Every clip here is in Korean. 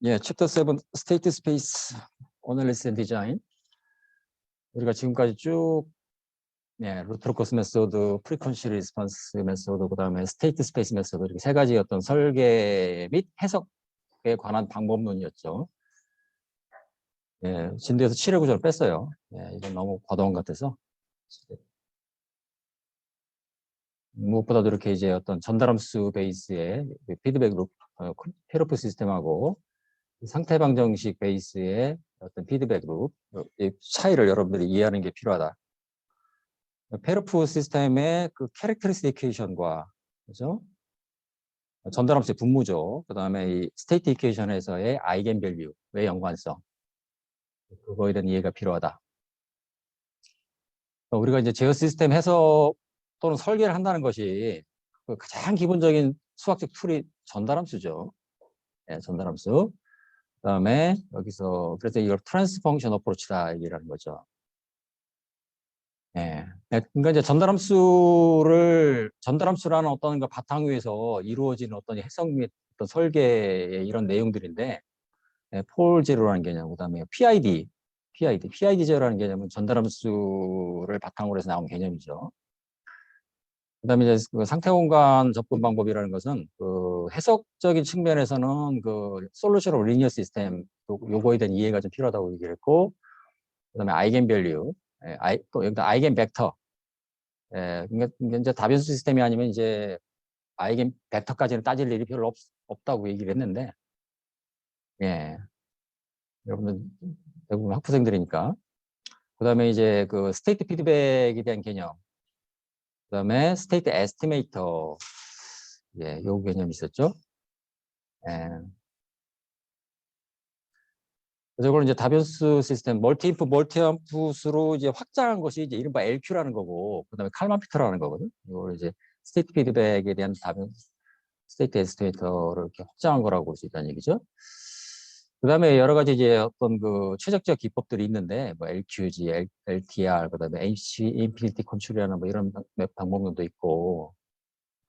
예, 챕터 7 스테이트 스페이스 어널리시스 앤 디자인. 우리가 지금까지 쭉 루트 코스 메소드, 프리퀀시 리스폰스 메소드, 그다음에 스테이트 스페이스 메소드 이렇게 세 가지 어떤 설계 및 해석에 관한 방법론이었죠. 예, 진도에서 7회 구조를 뺐어요. 예, 이건 너무 과도한 것 같아서. 무엇보다도 이렇게 이제 어떤 전달함수 베이스의 피드백 룹, 페로프 시스템하고 상태 방정식 베이스의 어떤 피드백 룹, 이 차이를 여러분들이 이해하는 게 필요하다. 페르프 시스템의 그 캐릭터리스틱 이퀘이션과, 그죠? 전달함수의 분모죠. 그 다음에 이 스테이트 이퀘이션에서의 아이겐 밸류의 연관성. 그거에 대한 이해가 필요하다. 우리가 이제 제어 시스템 해석 또는 설계를 한다는 것이 그 가장 기본적인 수학적 툴이 전달함수죠. 네, 전달함수. 그 다음에 여기서 그래서 이걸 트랜스 펑션 어프로치다 얘기라는 거죠. 예. 그러니까 이제 전달함수라는 어떤 그 바탕 위에서 이루어지는 어떤 해석 및 어떤 설계의 이런 내용들인데, 폴 제로라는 개념, 그다음에 PID 제로라는 개념은 전달함수를 바탕으로 해서 나온 개념이죠. 그다음에 이제 그 상태 공간 접근 방법이라는 것은 그 해석적인 측면에서는 그 솔루션 오브 리니어 시스템 요거에 대한 이해가 좀 필요하다고 얘기를 했고, 그다음에 아이겐 밸류, 또 여기다 아이겐 벡터. 예, 그러니까 이제 다변수 시스템이 아니면 이제 아이겐 벡터까지는 따질 일이 별로 없다고 얘기를 했는데, 예, 여러분들 대부분 학부생들이니까. 그다음에 이제 그 스테이트 피드백에 대한 개념, 그다음에 스테이트 에스티메이터, 예, 요 개념이 있었죠. 예. 그래서 이걸 이제 다변수 시스템, 멀티인풋, 멀티아웃풋으로 이제 확장한 것이 이제 이른바 LQ라는 거고, 그다음에 칼만 피터라는 거거든. 이걸 이제 스테이트 피드백에 대한 스테이트 에스티메이터를 이렇게 확장한 거라고 볼 수 있다는 얘기죠. 그 다음에 여러 가지 이제 어떤 그 최적적 기법들이 있는데, 뭐 LQG, LTR, 그 다음에 H 인피니티 컨트롤이라는 뭐 이런 방법론도 있고,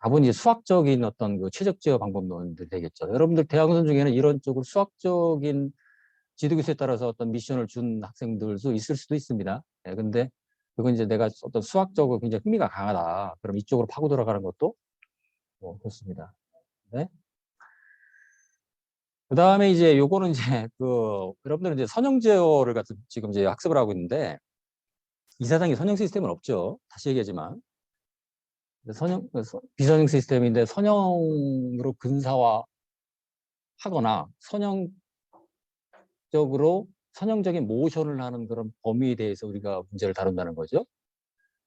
다분 이제 수학적인 어떤 그 최적적 방법론들이 되겠죠. 여러분들 대학원 중에는 이런 쪽으로 수학적인 지도교수에 따라서 어떤 미션을 준 학생들도 있을 수도 있습니다. 예, 근데 그건 이제 내가 어떤 수학적으로 굉장히 흥미가 강하다. 그럼 이쪽으로 파고 들어가는 것도 뭐 좋습니다. 네. 그 다음에 이제 요거는 이제 그 여러분들은 이제 선형 제어를 같은 지금 이제 학습을 하고 있는데 이 세상에 선형 시스템은 없죠. 다시 얘기하지만 비선형 시스템인데 선형으로 근사화하거나 선형적인 모션을 하는 그런 범위에 대해서 우리가 문제를 다룬다는 거죠.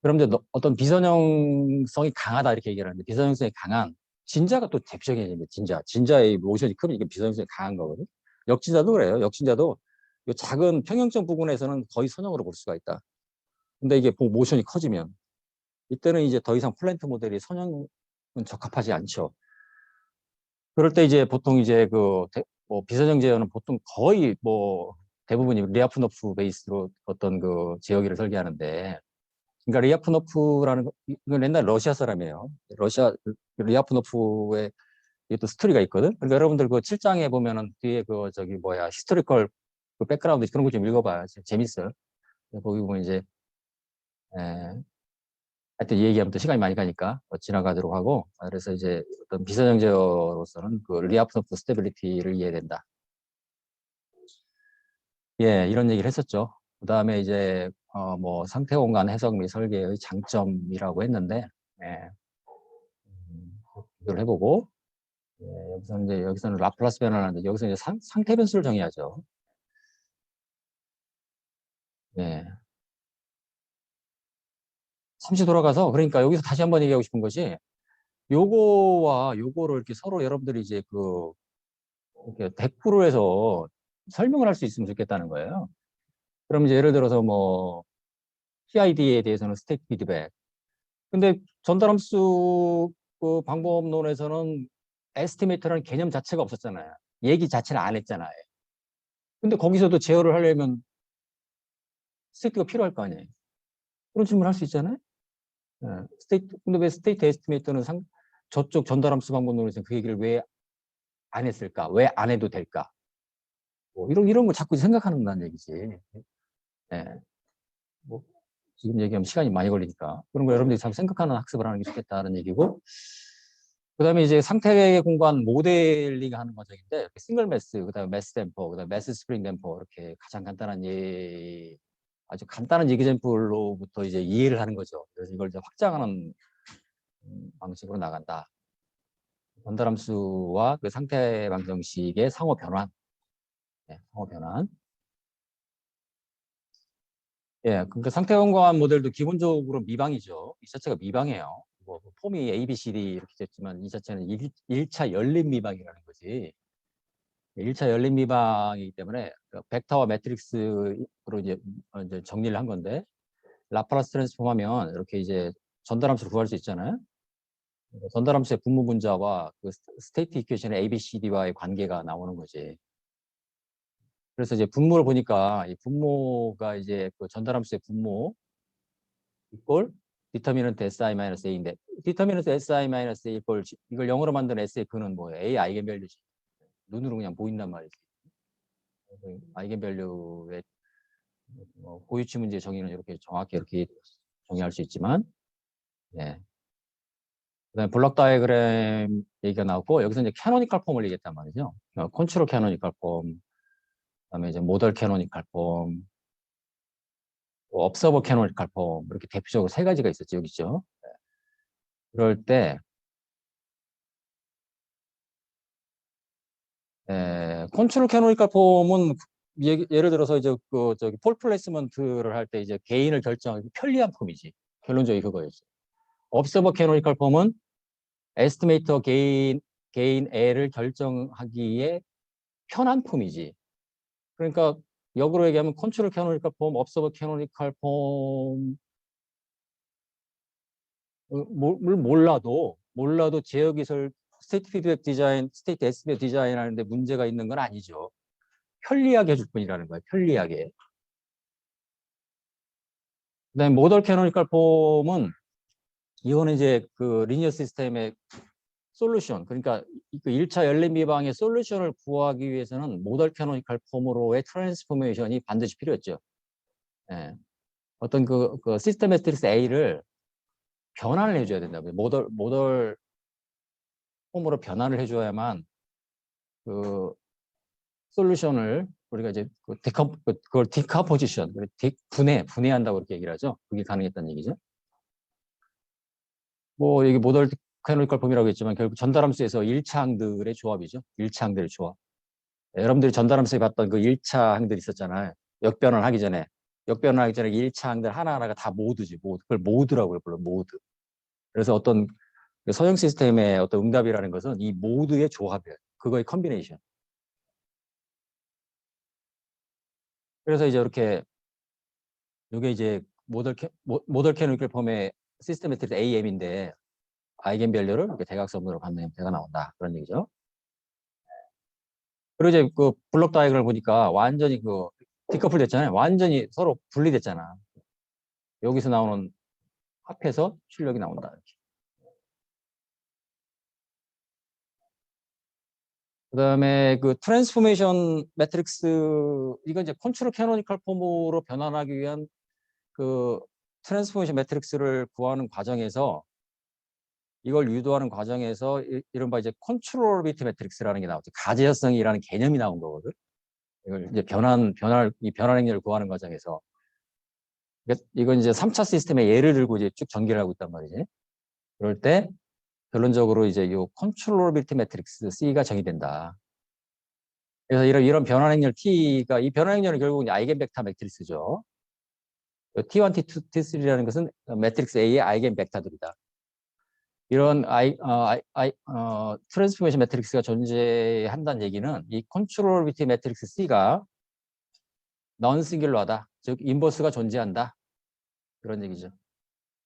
그럼 이제 어떤 비선형성이 강하다 이렇게 얘기를 하는데 비선형성이 강한 진자가 또 대표적인 예입니다. 진자의 모션이 크면 이게 비선형성이 강한 거거든요. 역진자도 그래요. 역진자도 이 작은 평형점 부분에서는 거의 선형으로 볼 수가 있다. 근데 이게 모션이 커지면 이때는 이제 더 이상 플랜트 모델이 선형은 적합하지 않죠. 그럴 때 이제 보통 이제 뭐 비선형 제어는 보통 거의 뭐 대부분이 리아프노프 베이스로 어떤 그 제어기를 설계하는데, 그러니까 리아프노프라는 이건 옛날 러시아 사람이에요. 러시아 리아프노프의 또 스토리가 있거든. 그러니까 여러분들 그 7장에 보면은 뒤에 그 저기 뭐야 히스토리컬 그 백그라운드 그런 거 좀 읽어봐요. 재밌어요. 거기 보면 이제 하여튼 이 얘기하면 또 시간이 많이 가니까 지나가도록 하고, 그래서 이제 어떤 비선형제로서는 그 리아프노프 스테빌리티를 이해해야 된다. 예, 이런 얘기를 했었죠. 그 다음에 이제 뭐 상태 공간 해석 및 설계의 장점이라고 했는데, 예, 이걸 해보고, 예, 여기서는 라플라스 변화를 하는데 여기서 이제 상태 변수를 정의하죠. 예. 잠시 돌아가서 그러니까 여기서 다시 한번 얘기하고 싶은 것이 요거와 요거를 이렇게 서로 여러분들이 이제 이렇게 대꾸로 해서 설명을 할 수 있으면 좋겠다는 거예요. 그럼 이제 예를 들어서 뭐 PID에 대해서는 스테이트 피드백. 근데 전달함수 그 방법론에서는 에스티메이터라는 개념 자체가 없었잖아요. 얘기 자체를 안 했잖아요. 근데 거기서도 제어를 하려면 스테이트가 필요할 거 아니에요. 그런 질문을 할 수 있잖아요. 예, 근데 왜 스테이트 에스티메이터는 저쪽 전달함수 방법론에서 그 얘기를 왜 안 했을까? 왜 안 해도 될까? 뭐 이런 거 자꾸 생각하는다는 얘기지. 예. 뭐 지금 얘기하면 시간이 많이 걸리니까 그런 거 여러분들이 자꾸 생각하는 학습을 하는 게 좋겠다는 얘기고, 그다음에 이제 상태 공간 모델링 하는 과정인데 싱글 매스, 그다음에 매스 댐퍼, 그다음에 매스 스프링 댐퍼, 이렇게 가장 간단한 아주 간단한 얘기잼플로부터 이제 이해를 하는 거죠. 그래서 이걸 이제 확장하는 방식으로 나간다. 전달함수와 그 상태 방정식의 상호 변환. 네, 상호 변환. 예, 그러니까 상태 공간 모델도 기본적으로 미방이죠. 이 자체가 미방이에요. 뭐 폼이 A, B, C, D 이렇게 됐지만 이 자체는 1차 열린 미방이라는 거지. 1차 열린 미방이기 때문에 그 벡터와 매트릭스로 이제 정리를 한 건데, 라플라스 트랜스폼 하면 이렇게 이제 전달함수를 구할 수 있잖아요. 전달함수의 분모 분자와 그 스테이트 이퀘이션의 ABCD와의 관계가 나오는 거지. 그래서 이제 분모를 보니까 이 분모가 이제 그 전달함수의 분모 이꼴 디터미넌트 SI-A인데, 디터미넌트 SI-A 이꼴 이걸 영어로 만든 S의 그는 뭐예요? A 아이겐밸류지. 눈으로 그냥 보인단 말이지. 아이겐밸류의 고유치 문제 정의는 이렇게 정확히 이렇게 정의할 수 있지만, 예. 그다음에 블록 다이어그램 얘기가 나왔고, 여기서 이제 캐노니컬 폼을 얘기했단 말이죠. 컨트롤 캐노니컬 폼, 그다음에 이제 모델 캐노니컬 폼, 업서버 캐노니컬 폼, 이렇게 대표적으로 세 가지가 있었죠. 여기 있죠. 그럴 때 컨트롤 캐노니컬 폼은 예를 들어서 이제 그 저기 폴 플레이스먼트를 할 때 이제 개인을 결정하기 편리한 폼이지. 결론적이 그거였죠. 업서버 캐노니컬 폼은 에스티메이터 개인 L을 결정하기에 편한 폼이지. 그러니까 역으로 얘기하면 컨트롤 캐노니컬 폼, 업서버 캐노니컬 폼을 몰라도 제어기술 스테이트 피드백 디자인, 스테이트 SB 디자인 하는데 문제가 있는 건 아니죠. 편리하게 해줄 뿐이라는 거예요. 편리하게. 그다음에 모델 캐노니컬 폼은 이거는 이제 그 리니어 시스템의 솔루션, 그러니까 그 1차 열린 미방의 솔루션을 구하기 위해서는 모델 캐노니컬 폼으로의 트랜스포메이션이 반드시 필요했죠. 예. 어떤 그 시스템 매트릭스 A를 변환을 해줘야 된다고요. 모델 폼으로 변환을 해줘야만 그 솔루션을 우리가 이제 그걸 디컴포지션, 분해한다고 이렇게 얘기를 하죠. 그게 가능했다는 얘기죠. 뭐 이게 모델 캐노니컬 폼이라고 했지만 결국 전달함수에서 1차항들의 조합이죠. 1차항들의 조합. 여러분들이 전달함수에 봤던 그 1차 항들 있었잖아요. 역변환하기 전에 1차 항들 하나하나가 다 모드지. 그걸 모드라고 불러요. 모드. 그래서 어떤 서형 시스템의 어떤 응답이라는 것은 이 모드의 조합이에요. 그거의 컨비네이션. 그래서 이제 이렇게 이게 이제 모델 캐노니컬 폼의 시스템 매트릭스 AM인데 아이겐밸류를 이렇게 대각선으로 받는 형태가 나온다. 그런 얘기죠. 그리고 이제 그 블록 다이어그램을 보니까 완전히 그 디커플 됐잖아요. 완전히 서로 분리됐잖아. 여기서 나오는 합해서 출력이 나온다. 이렇게. 그다음에 그 트랜스포메이션 매트릭스, 이건 이제 컨트롤 캐노니컬 폼으로 변환하기 위한 그 트랜스포메이션 매트릭스를 구하는 과정에서, 이걸 유도하는 과정에서 이른바 이제 컨트롤비티 매트릭스라는 게 나오죠. 가제성이라는 개념이 나온 거거든. 이걸 이제 이 변환 행렬을 구하는 과정에서, 이건 이제 3차 시스템의 예를 들고 이제 쭉 전개를 하고 있단 말이지. 그럴 때 결론적으로 이제 이 컨트롤비티 매트릭스 C가 정의된다. 그래서 이런 변환 행렬 T가, 이 변환 행렬은 결국 이제 아이겐 벡터 매트리스죠. T1, T2, T3라는 것은 매트릭스 A의 아이겐 벡터들이다. 이런 트랜스포메이션 매트릭스가 존재한다는 얘기는 이 컨트롤비티 매트릭스 C가 넌 싱귤러하다. 즉 인버스가 존재한다. 그런 얘기죠.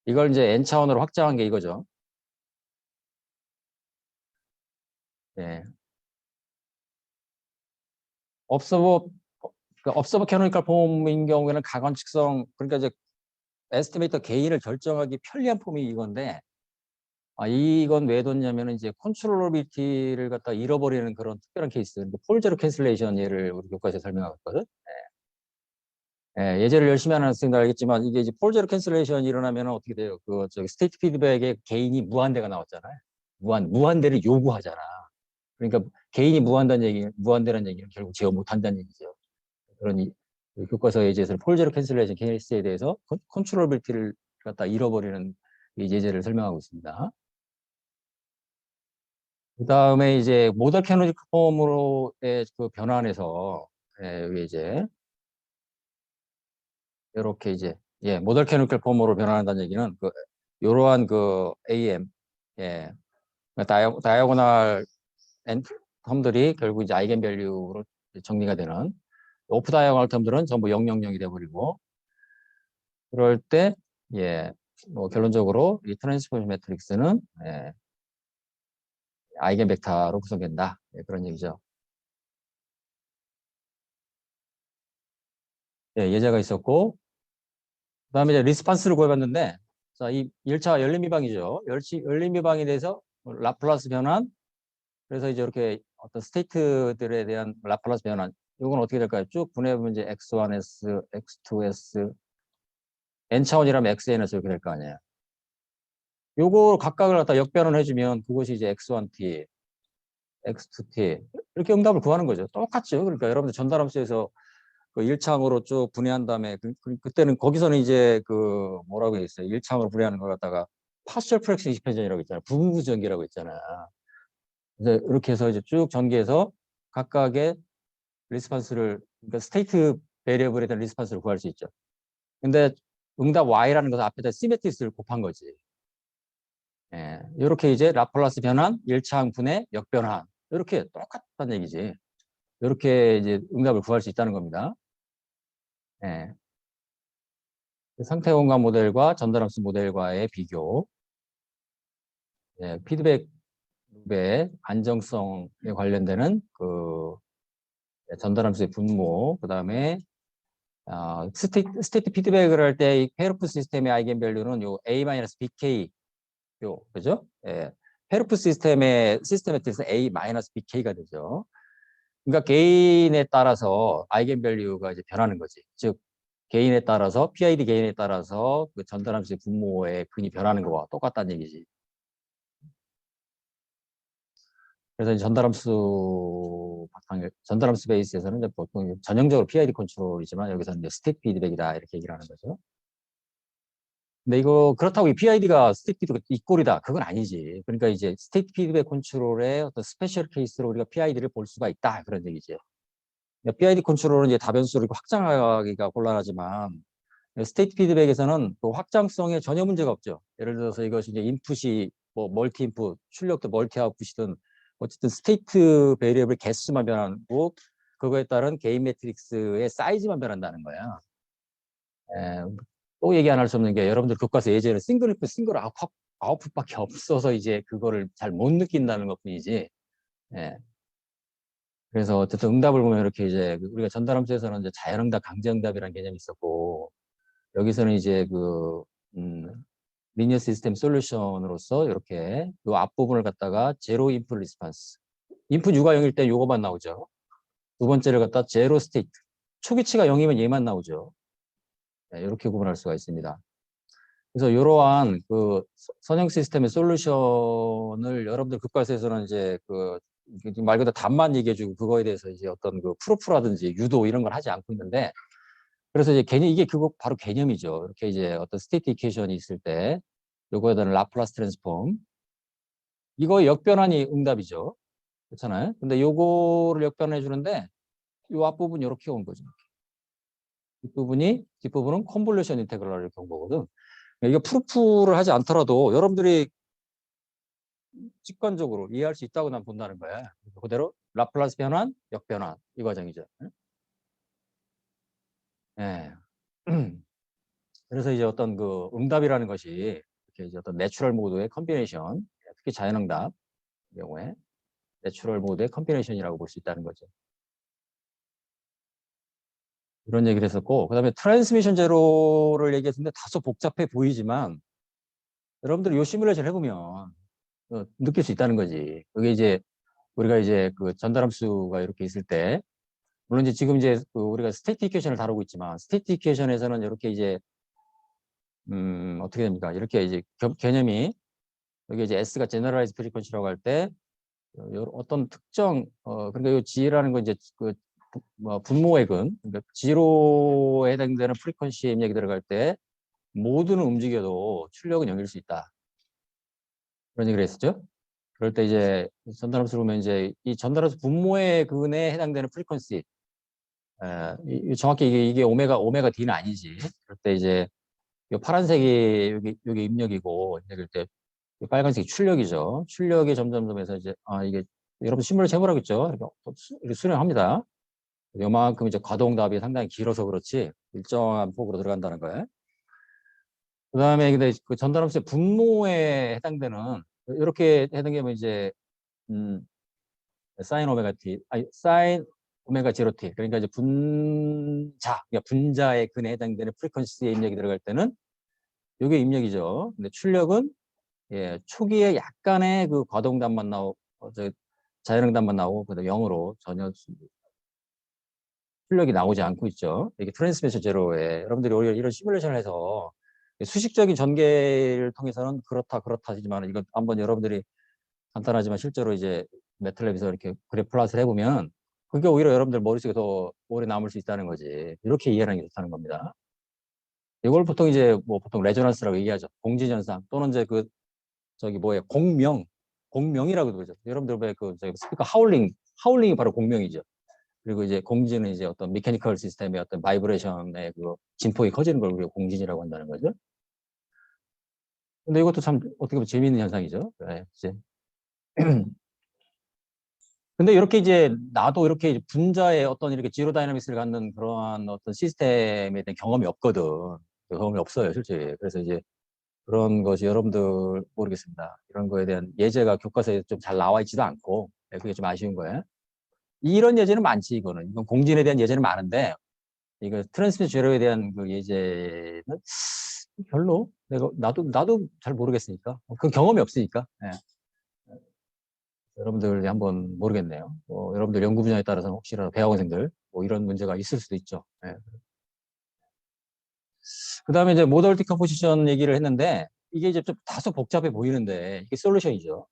이걸 이제 N차원으로 확장한 게 이거죠. 예. 업서버 캐노니컬 폼인 경우에는 가관 측성, 그러니까 이제 에스티메이터 개인을 결정하기 편리한 폼이 이건데, 이건 왜 뒀냐면은 이제 컨트롤러빌리티를 갖다 잃어버리는 그런 특별한 케이스. 폴 제로 캔슬레이션 예를 우리 교과서에 설명하고 있거든. 예제를 열심히 하는 학생들 알겠지만 이게 이제 폴 제로 캔슬레이션이 일어나면 어떻게 돼요? 그 저기 스테이트 피드백에 개인이 무한대가 나왔잖아요. 무한대를 요구하잖아. 그러니까 개인이 무한대라는 얘기는 결국 제어 못한다는 얘기죠. 그러니 교과서 예제에서는 폴 제로 캔슬레이션 케이스에 대해서 컨트롤러빌리티를 갖다 잃어버리는 이 예제를 설명하고 있습니다. 그 다음에 이제 모델 캐노닉 폼으로의 그 변환에서 여기 이제 이렇게 이제 모델 캐노닉 폼으로 변환한다는 얘기는 그 이러한 그 AM 다이아고널 텀들이 결국 이제 아이겐 밸류로 정리가 되는 오프 다이아고널 텀들은 전부 000이 돼버리고 그럴 때 뭐 결론적으로 이 트랜스포메이션 매트릭스는 아이겐 벡터로 구성된다 그런 얘기죠. 예제가 있었고 그다음에 이제 리스판스를 구해봤는데 자, 이 1차 열린 미방이죠. 열린 미방에 대해서 라플라스 변환 그래서 이제 이렇게 어떤 스테이트들에 대한 라플라스 변환 이건 어떻게 될까요? 쭉 분해해보면 이제 x1s, x2s, n차원이라면 xn에서 이렇게 될 거 아니에요. 요거 각각을 갖다 역변을 해주면 그것이 이제 x1t, x2t 이렇게 응답을 구하는 거죠. 똑같죠. 그러니까 여러분들 전달함수에서 그 1창으로 쭉 분해한 다음에 그때는 거기서는 이제 그 뭐라고 했어요? 1창으로 분해하는 걸 갖다가 파셜 프랙션 익스펜션이라고 있잖아요. 부분부 전개라고 있잖아요. 이제 이렇게 해서 이제 쭉 전개해서 각각의 리스판스를 그러니까 스테이트 베리어블에 대한 리스판스를 구할 수 있죠. 근데 응답 y라는 것은 앞에다 시메트리스를 곱한 거지. 이렇게 이제 라플라스 변환, 1차항 분해, 역변환 이렇게 똑같다는 얘기지. 이렇게 이제 응답을 구할 수 있다는 겁니다. 상태 공간 모델과 전달함수 모델과의 비교, 피드백 룹의 안정성에 관련되는 그 전달함수의 분모, 그 다음에 스테이트 피드백을 할 때 이 페르프 시스템의 아이겐 밸류는 요 A-BK 요 그죠? 페르프 시스템의 시스테매틱스 A-BK가 되죠. 그러니까 개인에 따라서 아이겐 밸류가 이제 변하는 거지. 즉 개인에 따라서 PID 개인에 따라서 그 전달함수의 분모의 근이 변하는 거와 똑같다는 얘기지. 그래서 이제 전달함수 베이스에서는 이제 보통 전형적으로 PID 컨트롤이지만 여기서는 이제 스테이트 피드백이다 이렇게 얘기를 하는 거죠. 근데 이거 그렇다고 이 PID가 스테이트 피드백 이꼴이다 그건 아니지. 그러니까 이제 스테이트 피드백 컨트롤의 어떤 스페셜 케이스로 우리가 PID를 볼 수가 있다 그런 얘기죠. 그러니까 PID 컨트롤은 이제 다변수를 확장하기가 곤란하지만 스테이트 피드백에서는 그 확장성에 전혀 문제가 없죠. 예를 들어서 이것이 이제 인풋이 뭐 멀티 인풋, 출력도 멀티 아웃풋이든 어쨌든 스테이트 베리어블 개수만 변하고 그거에 따른 개인 매트릭스의 사이즈만 변한다는 거야. 또 얘기 안 할 수 없는 게 여러분들 교과서 예제는 싱글 인풋, 싱글 아웃풋밖에 없어서 이제 그거를 잘 못 느낀다는 것뿐이지. 예. 그래서 어쨌든 응답을 보면 이렇게 이제 우리가 전달함수에서는 이제 자연응답, 강제응답이라는 개념이 있었고 여기서는 이제 그 리니어 시스템 솔루션으로서 이렇게 이 앞부분을 갖다가 제로 인풋 리스판스 인풋 U가 0일 때 요거만 나오죠. 두 번째를 갖다 제로 스테이트 초기치가 0이면 얘만 나오죠. 이렇게 구분할 수가 있습니다. 그래서 이러한 그 선형 시스템의 솔루션을 여러분들 교과서에서는 이제 그 말 그대로 답만 얘기해주고 그거에 대해서 이제 어떤 그 프로프라든지 유도 이런 걸 하지 않고 있는데 그래서 이제 개념 이게 그거 바로 개념이죠. 이렇게 이제 어떤 스테이트 이퀘이션이 있을 때 요거에 대한 라플라스 트랜스폼 이거 역변환이 응답이죠. 그렇잖아요. 근데 요거를 역변해 주는데 요 앞부분이 이렇게 온 거죠. 뒷부분은 컨볼루션 인테그랄 이렇게 온 거거든. 이거 프루프를 하지 않더라도 여러분들이 직관적으로 이해할 수 있다고 난 본다는 거야. 그대로 라플라스 변환, 역변환 이 과정이죠. 예. 그래서 이제 어떤 그 응답이라는 것이 이렇게 이제 어떤 내추럴 모드의 컨비네이션, 특히 자연응답 경우에 내추럴 모드의 컨비네이션이라고 볼 수 있다는 거죠. 이런 얘기를 했었고, 그 다음에 트랜스미션 제로를 얘기했는데 다소 복잡해 보이지만, 여러분들이 이 시뮬레이션 해보면, 느낄 수 있다는 거지. 그게 이제 우리가 이제 그 전달함수가 이렇게 있을 때, 물론 이제 지금 이제 그 우리가 스태틱 이퀘이션을 다루고 있지만, 스태틱 이퀘이션에서는 이렇게 이제 어떻게 됩니까? 이렇게 이제 개념이, 여기 이제 S가 제너럴라이즈 프리퀀시라고 할 때 어떤 특정 그러니까 이 G라는 건 이제 그 뭐 분모액은, 그러니까 G로에 해당되는 프리퀀시의 입력이 들어갈 때 모두는 움직여도 출력은 0일 수 있다. 그런 얘기를 했었죠. 그럴 때 이제 전달함수를 보면 이제 이 전달함수 분모의 근에 해당되는 프리퀀시, 정확히 이게 오메가 D는 아니지. 그럴 때 이제 이 파란색이 여기 입력이고, 입력일 때 이 빨간색이 출력이죠. 출력이 점점점해서 이제 이게 여러분 시뮬레이션 해보라겠죠. 이렇게 수령합니다. 요만큼 이제 가동답이 상당히 길어서 그렇지 일정한 폭으로 들어간다는 거예요. 그 다음에 근데 그 전달함수의 분모에 해당되는 이렇게 해당되면 이제 사인 오메가 t 아니 사인 오메가 제로 t, 그러니까 이제 그러니까 분자의 근에 해당되는 프리퀀시의 입력이 들어갈 때는 이게 입력이죠. 근데 출력은 초기에 약간의 그 과동단만 나오고 자연응답만 나오고 그다음 0으로 전혀 출력이 나오지 않고 있죠. 이게 트랜스미션 제로에 여러분들이 오히려 이런 시뮬레이션을 해서 수식적인 전개를 통해서는 그렇다 하지만 이건 한번 여러분들이 간단하지만 실제로 이제 매틀랩에서 이렇게 그래프 플롯을 해보면 그게 오히려 여러분들 머릿속에 더 오래 남을 수 있다는 거지. 이렇게 이해하는 게 좋다는 겁니다. 이걸 보통 이제 뭐 보통 레조넌스라고 얘기하죠. 공진현상 또는 이제 그 저기 뭐예요, 공명이라고 그러죠. 여러분들 왜그 저기 스피커 하울링이 바로 공명이죠. 그리고 이제 공진은 이제 어떤 메커니컬 시스템의 어떤 바이브레이션의 그 진폭이 커지는 걸 우리가 공진이라고 한다는 거죠. 근데 이것도 참 어떻게 보면 재미있는 현상이죠. 네, 이제. 근데 이렇게 이제 나도 이렇게 분자의 어떤 이렇게 지로 다이나믹스를 갖는 그러한 어떤 시스템에 대한 경험이 없거든. 경험이 없어요, 실제. 그래서 이제 그런 것이 여러분들 모르겠습니다. 이런 거에 대한 예제가 교과서에 좀 잘 나와 있지도 않고, 그게 좀 아쉬운 거예요. 이런 예제는 많지, 이거는. 이건 공진에 대한 예제는 많은데, 이거 트랜스미터 제로에 대한 그 예제는 별로 나도 잘 모르겠으니까. 그 경험이 없으니까. 예. 여러분들이 한번 모르겠네요. 여러분들 연구 분야에 따라서 혹시라도 대학원생들 뭐 이런 문제가 있을 수도 있죠. 예. 그다음에 이제 모덜 디컴포지션 얘기를 했는데 이게 이제 좀 다소 복잡해 보이는데 이게 솔루션이죠.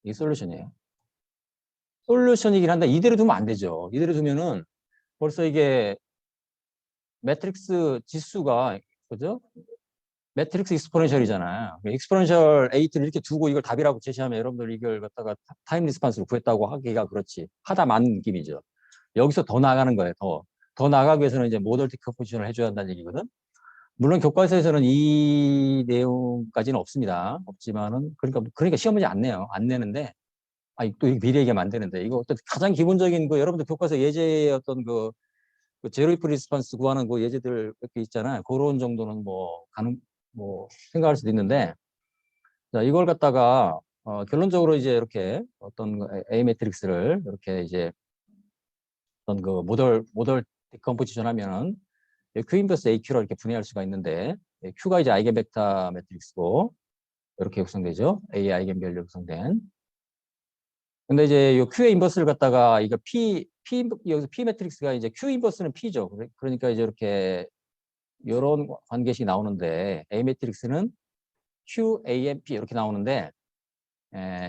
이게 솔루션이에요. 솔루션이긴 한데 이대로 두면 안 되죠. 이대로 두면은 벌써 이게 매트릭스 지수가 그죠? 매트릭스 익스포넨셜이잖아요. 익스포넨셜 8를 이렇게 두고 이걸 답이라고 제시하면 여러분들 이걸 갖다가 타임 리스판스로 구했다고 하기가 그렇지. 하다 만 느낌이죠. 여기서 더 나가는 거예요. 더 나가기 위해서는 이제 모델 디컴포지션을 해줘야 한다는 얘기거든. 물론 교과서에서는 이 내용까지는 없습니다. 없지만은 그러니까 시험 문제 안 내요. 안 내는데 또 미리 얘기하면 안 되는데 이거 어떤 가장 기본적인 그 여러분들 교과서 예제의 어떤 그 제로 이프 리스판스 구하는 그 예제들 이렇게 있잖아요. 그런 정도는 뭐 생각할 수도 있는데 자, 이걸 갖다가 결론적으로 이제 이렇게 어떤 A 매트릭스를 이렇게 이제 어떤 그 모델 디컴포지션 하면은 Q 인버스 AQ로 이렇게 분해할 수가 있는데 Q가 이제 아이겐 벡터 매트릭스고 이렇게 구성되죠. A 아이겐밸류 구성된. 근데 이제 이 Q의 인버스를 갖다가 이거 여기서 P 매트릭스가 이제 Q 인버스는 P죠. 그러니까 이제 이렇게 이런 관계식이 나오는데 A 매트릭스는 Q, A, M, P 이렇게 나오는데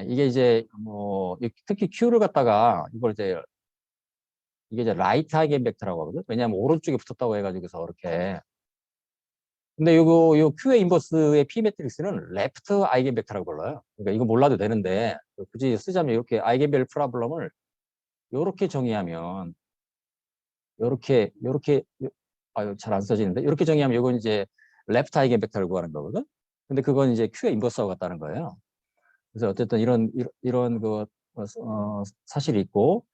이게 이제 뭐 특히 Q를 갖다가 이게 이제 라이트 아이겐 벡터라고 하거든. 왜냐하면 오른쪽에 붙었다고 해가지고서 이렇게. 근데 요 Q의 인버스의 P 매트릭스는 레프트 아이겐 벡터라고 불러요. 그러니까 이거 몰라도 되는데 굳이 쓰자면 이렇게 아이겐밸류 프로블럼을 이렇게 정의하면 요렇게 아유 잘 안 써지는데 이렇게 정의하면 이건 이제 레프트 아이겐 벡터를 구하는 거거든. 근데 그건 이제 Q의 인버스하고 같다는 거예요. 그래서 어쨌든 이런 그 사실이 있고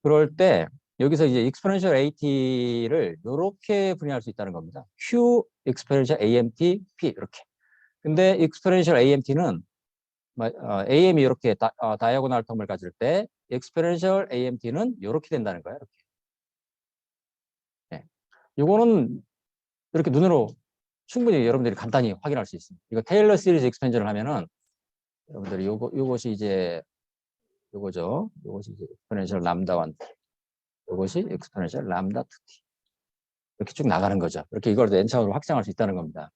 그럴 때 여기서 이제 exponential AT를 이렇게 분해할 수 있다는 겁니다. Q exponential AMT P 이렇게. 근데 exponential AMT는 AM이 이렇게 다이아고널 텀을 가질 때 exponential AMT는 이렇게 된다는 거예요. 이렇게. 네. 이거는 이렇게 눈으로 충분히 여러분들이 간단히 확인할 수 있습니다. 이거 테일러 시리즈 익스펜션을 하면은 여러분들이 요것이 이제 요거죠. 요것이 이제 exponential lambda 1, 요것이 exponential lambda 2t. 이렇게 쭉 나가는 거죠. 이렇게 이걸 n차원으로 확장할 수 있다는 겁니다.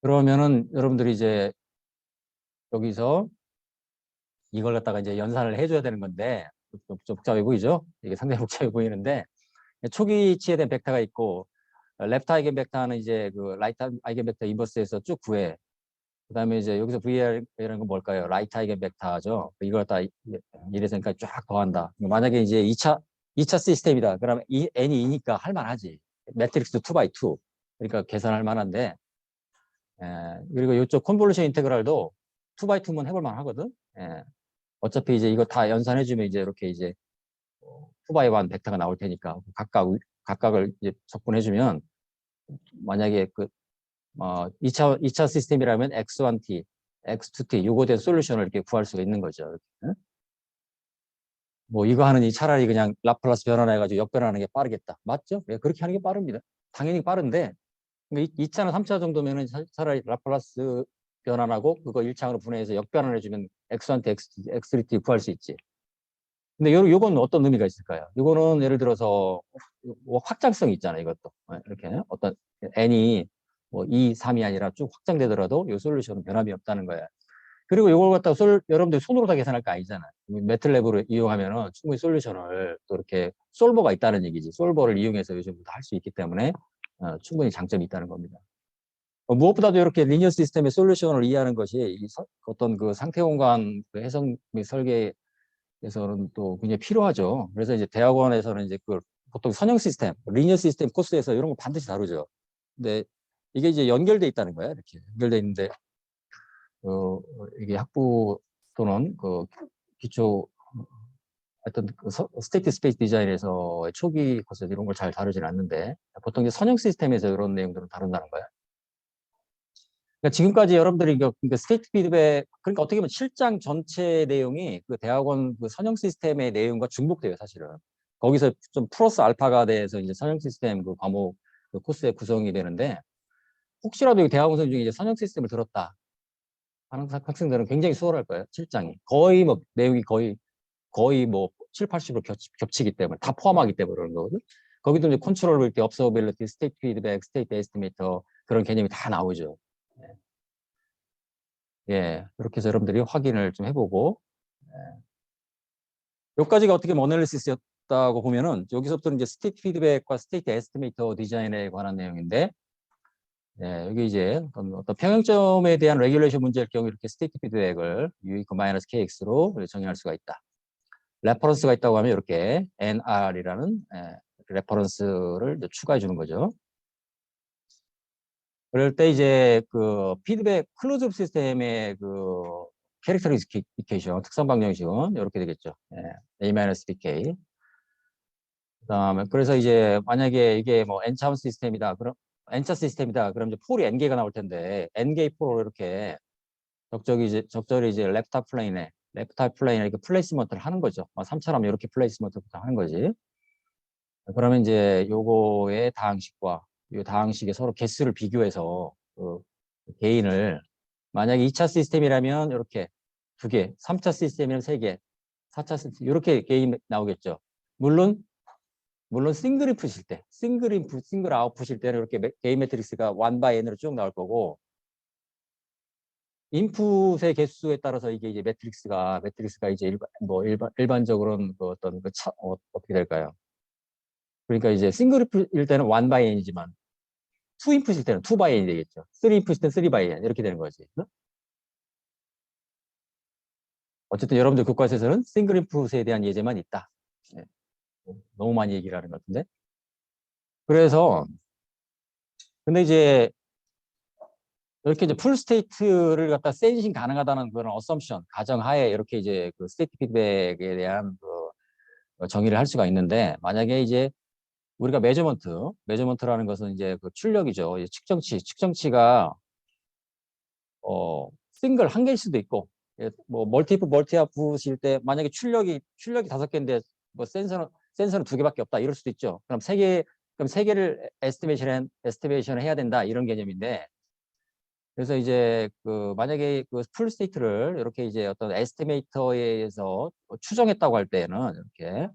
그러면은 여러분들이 이제 여기서 이걸 갖다가 이제 연산을 해줘야 되는 건데 좀 복잡해 보이죠? 이게 상당히 복잡해 보이는데 초기치에 대한 벡터가 있고 레프트 아이겐 벡터는 이제 그 라이트 아이겐 벡터 인버스에서 쭉 구해. 그다음에 이제 여기서 VR이라는 건 뭘까요? 라이트 아이겐 벡터죠. 이걸 다 이래서 쫙 더한다. 만약에 이제 2차 시스템이다. 그러면 n이 2니까 할 만하지. 매트릭스 2x2. 그러니까 계산할 만한데 그리고 이쪽 컨볼루션 인테그랄도 2x2면 해볼 만하거든. 어차피 이제 이거 다 연산해주면 이제 이렇게 이제 2x1 벡터가 나올 테니까 각각을 이제 접근해주면 만약에 그 2차 시스템이라면 x1t, x2t 요거에 대한 솔루션을 이렇게 구할 수가 있는 거죠. 이렇게. 뭐 이거 하느니 차라리 그냥 라플라스 변환해가지고 역변하는 게 빠르겠다. 맞죠? 예, 그렇게 하는 게 빠릅니다. 당연히 빠른데 2차나 3차 정도면은 차라리 라플라스 변환하고 그거 1차으로 분해해서 역변환해주면 x1t, x3t 구할 수 있지. 근데 요건 어떤 의미가 있을까요? 요거는 예를 들어서 확장성이 있잖아요. 이것도 이렇게 어떤 n이 뭐 2, 3이 아니라 쭉 확장되더라도 이 솔루션은 변함이 없다는 거예요. 그리고 이걸 갖다가 여러분들이 손으로 다 계산할 거 아니잖아요. 매틀랩으로 이용하면은 충분히 솔루션을 또 이렇게 솔버가 있다는 얘기지. 솔버를 이용해서 요즘 다 할 수 있기 때문에 충분히 장점이 있다는 겁니다. 무엇보다도 이렇게 리니어 시스템의 솔루션을 이해하는 것이 어떤 그 상태 공간 그 해석 및 설계에서는 또 굉장히 필요하죠. 그래서 이제 대학원에서는 이제 그 보통 선형 시스템, 리니어 시스템 코스에서 이런 거 반드시 다루죠. 근데 이게 이제 연결돼 있다는 거야. 이렇게 연결돼 있는데 이게 학부 또는 그 기초 어떤 그 스테이트 스페이스 디자인에서 초기 코스 이런 걸 잘 다루진 않는데 보통 이제 선형 시스템에서 이런 내용들을 다룬다는 거야. 그러니까 지금까지 여러분들이 그러니까 스테이트 피드백 그러니까 어떻게 보면 실장 전체 내용이 그 대학원 그 선형 시스템의 내용과 중복돼요, 사실은. 거기서 좀 플러스 알파가 돼서 이제 선형 시스템 그 과목 그 코스의 구성이 되는데 혹시라도 대학원생 중에 이제 선형 시스템을 들었다 하는 학생들은 굉장히 수월할 거예요, 실장이. 거의 뭐 내용이 거의 뭐 7, 80으로 겹치기 때문에 다 포함하기 때문에 그런 거거든. 거기도 이제 컨트롤빌리티, 업서버빌리티, 스테이트 피드백, 스테이트 에스티메이터 그런 개념이 다 나오죠. 예, 그렇게 해서 여러분들이 확인을 좀 해보고 여기까지가 어떻게 보면 어널리시스였다고 보면은 여기서부터는 이제 스테이트 피드백과 스테이트 에스티메이터 디자인에 관한 내용인데 예, 여기 이제 어떤 평형점에 대한 레귤레이션 문제일 경우 이렇게 스테이트 피드백을 U 마이너스 KX로 정의할 수가 있다. 레퍼런스가 있다고 하면 이렇게 NR이라는 레퍼런스를 추가해 주는 거죠. 그럴 때 이제 그 피드백 클로즈업 시스템의 그 캐릭터리스티케이션 특성 방정식은 이렇게 되겠죠. A-BK. 그다음에 그래서 이제 만약에 이게 뭐 n차원 시스템이다. 그럼 n차 시스템이다. 그럼 이제 폴이 n개가 나올 텐데 n개의 폴로 이렇게 적절히 이제 랩탑 플레인에 이렇게 플레이스먼트를 하는 거죠. 3차라면 이렇게 플레이스먼트부터 하는 거지. 그러면 이제 요거의 다항식과 이 다항식의 서로 개수를 비교해서 그 개인을 만약에 2차 시스템이라면 이렇게 2개, 3차 시스템이면 3개, 4차 시스템 이렇게 개인 나오겠죠. 물론 싱글 인풋일 때, 싱글 인풋, 싱글 아웃풋일 때는 이렇게 개인 매트릭스가 1 by n으로 쭉 나올 거고 인풋의 개수에 따라서 이게 이제 매트릭스가 이제 일반적으로는 그 어떤 어떻게 될까요? 그러니까 이제 싱글 인풋일 때는 1 by n이지만 2 인풋일 때는 2 by n이 되겠죠. 3 인풋일 때는 3 by n 이렇게 되는 거지. 어쨌든 여러분들 교과서에서는 싱글 인풋에 대한 예제만 있다. 네. 너무 많이 얘기를 하는 것 같은데. 그래서 근데 이제 이렇게 이제 풀 스테이트를 갖다 센싱 가능하다는 그런 어썸션 가정하에 이렇게 이제 그 스테이트 피드백에 대한 그 정의를 할 수가 있는데 만약에 이제 우리가 메저먼트라는 것은 이제 그 출력이죠. 측정치가 싱글 한 개일 수도 있고 뭐 멀티아웃풋일 때 만약에 출력이 5개인데 뭐 센서는 2개밖에 없다 이럴 수도 있죠. 그럼 3개를 에스티메이션 해야 된다 이런 개념인데 그래서 이제 그 만약에 그 풀 스테이트를 이렇게 이제 어떤 에스티메이터에 의해서 추정했다고 할 때는 이렇게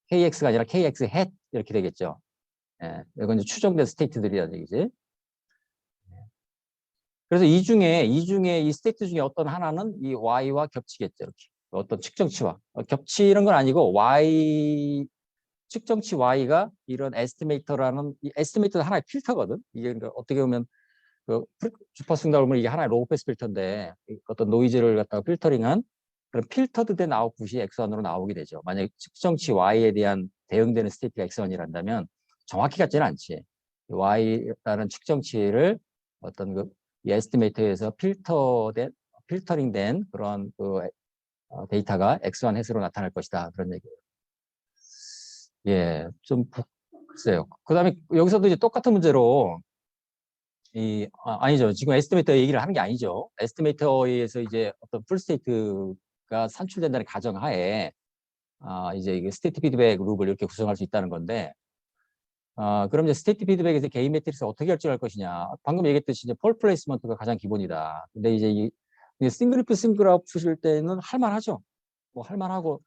KX가 아니라 KX 헷 이렇게 되겠죠. 예, 이건 이제 추정된 스테이트들이라는 얘기지. 그래서 이 중에 이 스테이트 중에 어떤 하나는 이 Y와 겹치겠죠. 이렇게 어떤 측정치와 겹치는 건 아니고 Y 측정치 Y가 이런 에스티메이터라는 이 에스티메이터는 하나의 필터거든. 이게 그러니까 어떻게 보면 그 주파수 응답을 보면 이게 하나의 로우 패스 필터인데 어떤 노이즈를 갖다가 필터링한 그런 필터드 된 아웃풋이 X1으로 나오게 되죠. 만약에 측정치 Y에 대한 대응되는 스테이트가 X1이란다면 정확히 같지는 않지. Y라는 측정치를 어떤 그 에스티메이터에서 필터링된 그런 그 데이터가 X1 햇으로 나타날 것이다. 그런 얘기예요. 예, 좀 글쎄요. 그다음에 여기서도 이제 똑같은 문제로 아니죠. 지금 에스티메이터 얘기를 하는 게 아니죠. 에스티메이터에서 이제 어떤 풀 스테이트가 산출된다는 가정하에 이제 이게 스테이트 피드백 룹을 이렇게 구성할 수 있다는 건데 그럼 이제 스테이트 피드백에서 개인 매트릭스 어떻게 결정할 것이냐. 방금 얘기했듯이 이제 폴 플레이스먼트가 가장 기본이다. 근데 이제 이 싱글 인풋 싱글 아웃풋일 때는 할만하죠. 뭐 할만하고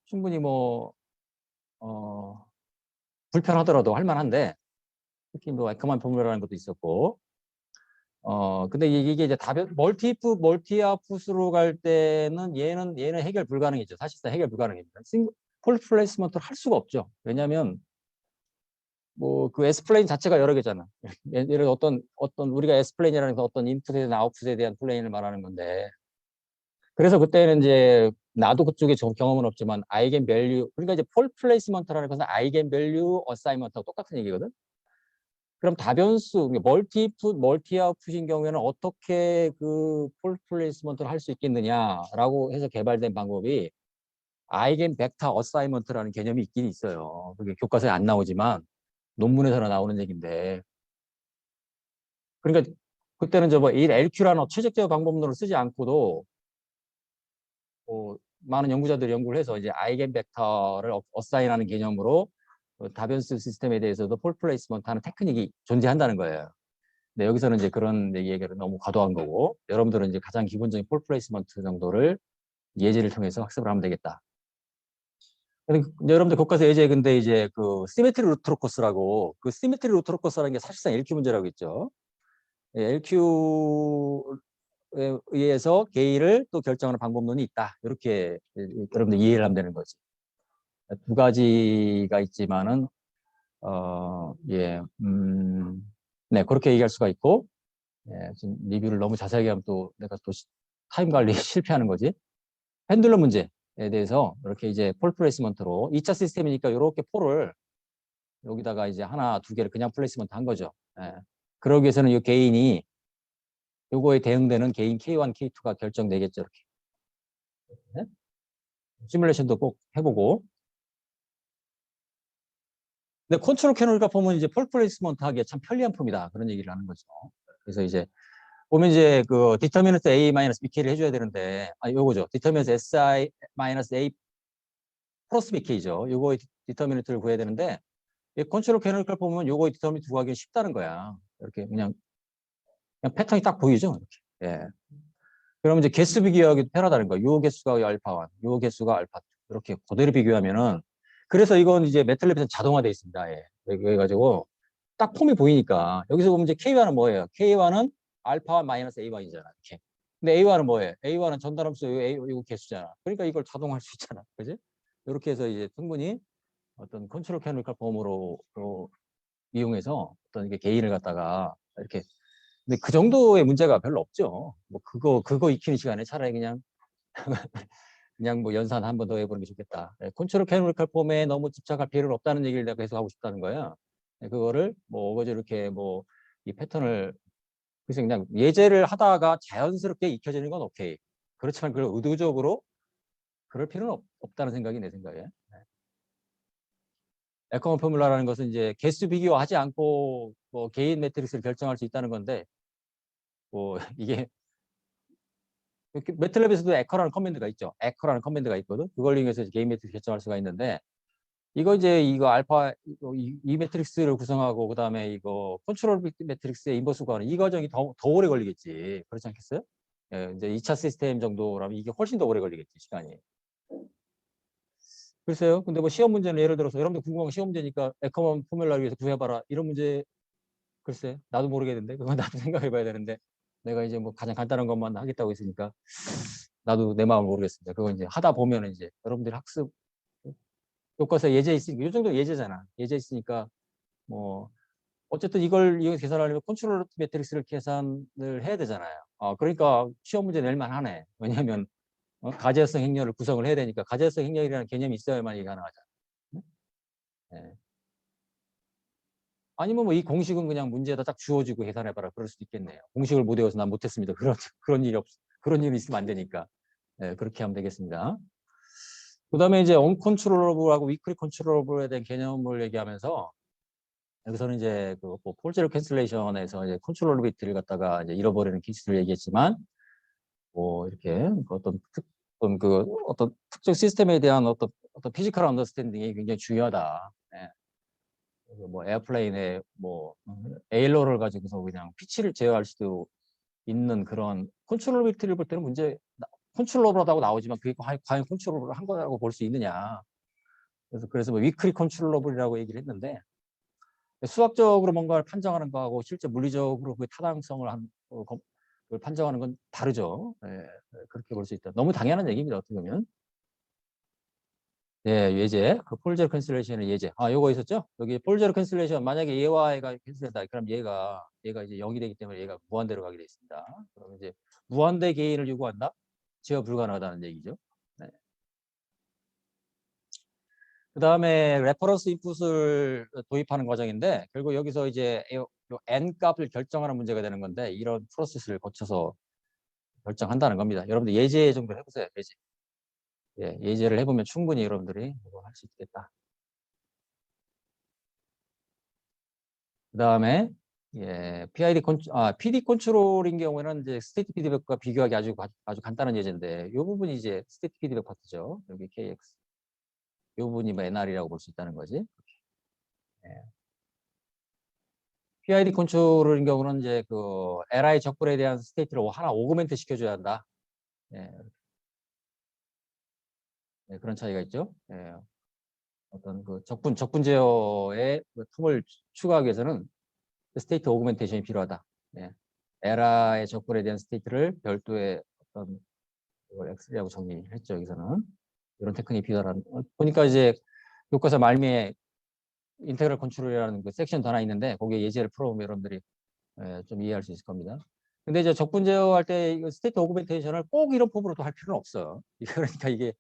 충분히 뭐 불편하더라도 할만한데 특히 뭐 에커만 포뮬러라는 것도 있었고 근데 이게 이제 멀티 아웃풋으로 갈 때는 얘는 해결 불가능이죠. 사실상 해결 불가능입니다. 폴 플레이스먼트를 할 수가 없죠. 왜냐하면 뭐 그 에스플레인 자체가 여러 개잖아. 예를 들어 어떤 우리가 에스플레인이라는 건 어떤 인풋에 대한 아웃풋에 대한 플레인을 말하는 건데 그래서 그때는 이제 나도 그쪽에 경험은 없지만 아이겐 밸류 그러니까 이제 폴 플레이스먼트라는 것은 아이겐 밸류 어사이먼트하고 똑같은 얘기거든. 그럼 다변수, 멀티 아웃풋인 경우에는 어떻게 그 폴 플레이스먼트를 할 수 있겠느냐라고 해서 개발된 방법이 아이겐 벡터 어사이먼트라는 개념이 있긴 있어요. 그게 교과서에 안 나오지만 논문에서나 나오는 얘기인데. 그러니까 그때는 저뭐 LQ라는 최적 제어 방법론을 쓰지 않고도 많은 연구자들이 연구를 해서 이제 아이겐 벡터를 어사인하는 개념으로 다변수 시스템에 대해서도 폴 플레이스먼트 하는 테크닉이 존재한다는 거예요. 네, 여기서는 이제 그런 얘기를 너무 과도한 거고, 여러분들은 이제 가장 기본적인 폴 플레이스먼트 정도를 예제를 통해서 학습을 하면 되겠다. 여러분들 교과서 예제 근데 이제 그 시메트리 루트로커스라고 그 시메트리 루트로커스라는 게 사실상 LQ 문제라고 있죠. LQ에 의해서 게이를 또 결정하는 방법론이 있다. 이렇게 여러분들 이해를 하면 되는 거지. 두 가지가 있지만은 예, 네 그렇게 얘기할 수가 있고 예, 지금 리뷰를 너무 자세하게 하면 또 내가 또 타임 관리에 실패하는 거지. 핸들러 문제에 대해서 이렇게 이제 폴 플레이스먼트로 2차 시스템이니까 이렇게 폴을 여기다가 이제 하나, 두 개를 그냥 플레이스먼트 한 거죠. 예. 그러기 위해서는 이 개인이 요거에 대응되는 개인 K1, K2가 결정되겠죠. 이렇게. 네? 시뮬레이션도 꼭 해보고. 근데 컨트롤 캐논이니까 보면 이제 폴 플레이스먼트 하기에 참 편리한 폼이다. 그런 얘기를 하는 거죠. 그래서 이제 보면 이제 그 디터미넌트 A-BK를 해줘야 되는데 요거죠. 디터미넌트 SI-A 플러스 BK죠. 요거의 디터미넌트를 구해야 되는데 이 컨트롤 캐논을 보면 요거의 디터미넌트 구하기 쉽다는 거야. 이렇게 그냥 패턴이 딱 보이죠. 이렇게. 예. 그러면 이제 개수 비교하기도 편하다는 거야. 요 개수가 알파 1, 요 개수가 알파 2. 이렇게 그대로 비교하면은 그래서 이건 이제 매틀랩에서 자동화되어 있습니다. 예. 그래가지고 딱 폼이 보이니까 여기서 보면 이제 K1은 뭐예요? K1은 알파 마이너스 A1이잖아. 이렇게. 근데 A1은 뭐예요? A1은 전달함수 이거 개수잖아. 그러니까 이걸 자동화할 수 있잖아. 그지? 이렇게 해서 이제 충분히 어떤 컨트롤 캐노니컬 폼으로 이용해서 어떤 이게 개인을 갖다가 이렇게 근데 그 정도의 문제가 별로 없죠. 뭐 그거 익히는 시간에 차라리 그냥 뭐 연산 한 번 더 해보는 게 좋겠다. 네, 컨트롤 캐노니컬 폼에 너무 집착할 필요는 없다는 얘기를 내가 계속 하고 싶다는 거야. 네, 그거를 뭐 어거지 이렇게 뭐 이 패턴을 그래서 그냥 예제를 하다가 자연스럽게 익혀지는 건 오케이. 그렇지만 그걸 의도적으로 그럴 필요는 없다는 생각이 내 생각에. 네. 에커먼 포뮬라라는 것은 이제 개수 비교하지 않고 뭐 개인 매트릭스를 결정할 수 있다는 건데 뭐 이게 매틀랩에서도 에커라는 커맨드가 있죠. 에커라는 커맨드가 있거든. 그걸 이용해서 개인 매트릭스 결정할 수가 있는데 이거 이제 이거 알파 이 매트릭스를 구성하고 그다음에 이거 컨트롤 매트릭스의 인버스 구하는 이 과정이 더 오래 걸리겠지. 그렇지 않겠어요? 예, 이제 2차 시스템 정도라면 이게 훨씬 더 오래 걸리겠지, 시간이. 글쎄요. 근데 뭐 시험 문제는 예를 들어서 여러분들 궁금한 거 시험 문제니까 에커먼 포뮬라를 위해서 구해봐라. 이런 문제 글쎄 나도 모르겠는데 그건 나도 생각해봐야 되는데 내가 이제 뭐 가장 간단한 것만 하겠다고 했으니까 나도 내 마음을 모르겠습니다. 그거 이제 하다 보면 이제 여러분들이 학습 교과서 예제 있으니까 이 정도 예제잖아. 예제 있으니까 뭐 어쨌든 이걸 계산하려면 컨트롤 매트릭스를 계산을 해야 되잖아요. 그러니까 시험 문제 낼 만하네. 왜냐하면 가제성 행렬을 구성을 해야 되니까 가제성 행렬이라는 개념이 있어야만 이게 가능하잖아. 네. 아니면 뭐 이 공식은 그냥 문제에다 딱 주어지고 계산해봐라. 그럴 수도 있겠네요. 공식을 못 외워서 난 못했습니다. 그런 일이 그런 일이 있으면 안 되니까. 네, 그렇게 하면 되겠습니다. 그 다음에 이제 언컨트롤러블하고 위클리 컨트롤러블에 대한 개념을 얘기하면서 여기서는 이제 그 폴제로 캔슬레이션에서 이제 컨트롤러빌리티를 갖다가 이제 잃어버리는 케이스를 얘기했지만 뭐 이렇게 어떤 특정 시스템에 대한 어떤 피지컬 언더스탠딩이 굉장히 중요하다. 네. 뭐 에어플레인의 뭐 에일러를 가지고서 그냥 피치를 제어할 수도 있는 그런 컨트롤러빌리티를 볼 때는 컨트롤러블하다고 나오지만 그게 과연 컨트롤을 한 거라고 볼 수 있느냐. 그래서 뭐 위클리 컨트롤러블이라고 얘기를 했는데 수학적으로 뭔가를 판정하는 거하고 실제 물리적으로 그 타당성을 그걸 판정하는 건 다르죠. 예, 그렇게 볼 수 있다. 너무 당연한 얘기입니다. 어떻게 보면. 예, 예제. 그 폴제로 캔슬레이션의 예제. 요거 있었죠? 여기 폴제로 캔슬레이션 만약에 얘와 얘가 캔슬된다. 그럼 얘가 이제 0이 되기 때문에 얘가 무한대로 가게 돼 있습니다. 그럼 이제 무한대 개인을 요구한다? 제어 불가능하다는 얘기죠. 네. 그 다음에 레퍼런스 인풋을 도입하는 과정인데 결국 여기서 이제 요 n 값을 결정하는 문제가 되는 건데 이런 프로세스를 거쳐서 결정한다는 겁니다. 여러분들 예제 정도 해보세요. 예제. 예, 예제를 해보면 충분히 여러분들이 이거 할 수 있겠다. 그 다음에 예, PD 컨트롤인 경우에는 이제 스테이트 피드백과 비교하기 아주 간단한 예제인데 이 부분이 이제 스테이트 피드백 파트죠. 여기 KX. 이 부분이 뭐 NR이라고 볼 수 있다는 거지. 예. PID 컨트롤인 경우는 이제 그 LI 적분에 대한 스테이트를 하나 오그멘트 시켜줘야 한다. 예, 예, 그런 차이가 있죠. 예, 어떤 그 적분 제어의 그 틈을 추가하기 위해서는 스테이트 오그멘테이션이 필요하다. 예. LI의 적분에 대한 스테이트를 별도의 어떤 이걸 X라고 정리했죠. 여기서는 이런 테크닉이 필요하다는. 보니까 이제 교과서 말미에 인테그럴 컨트롤이라는 그 섹션 하나 있는데 거기에 예제를 풀어보면 여러분들이 좀 이해할 수 있을 겁니다. 근데 이제 적분 제어할 때 스테이트 오그멘테이션을 꼭 이런 폼으로도 할 필요는 없어요. 그러니까 이게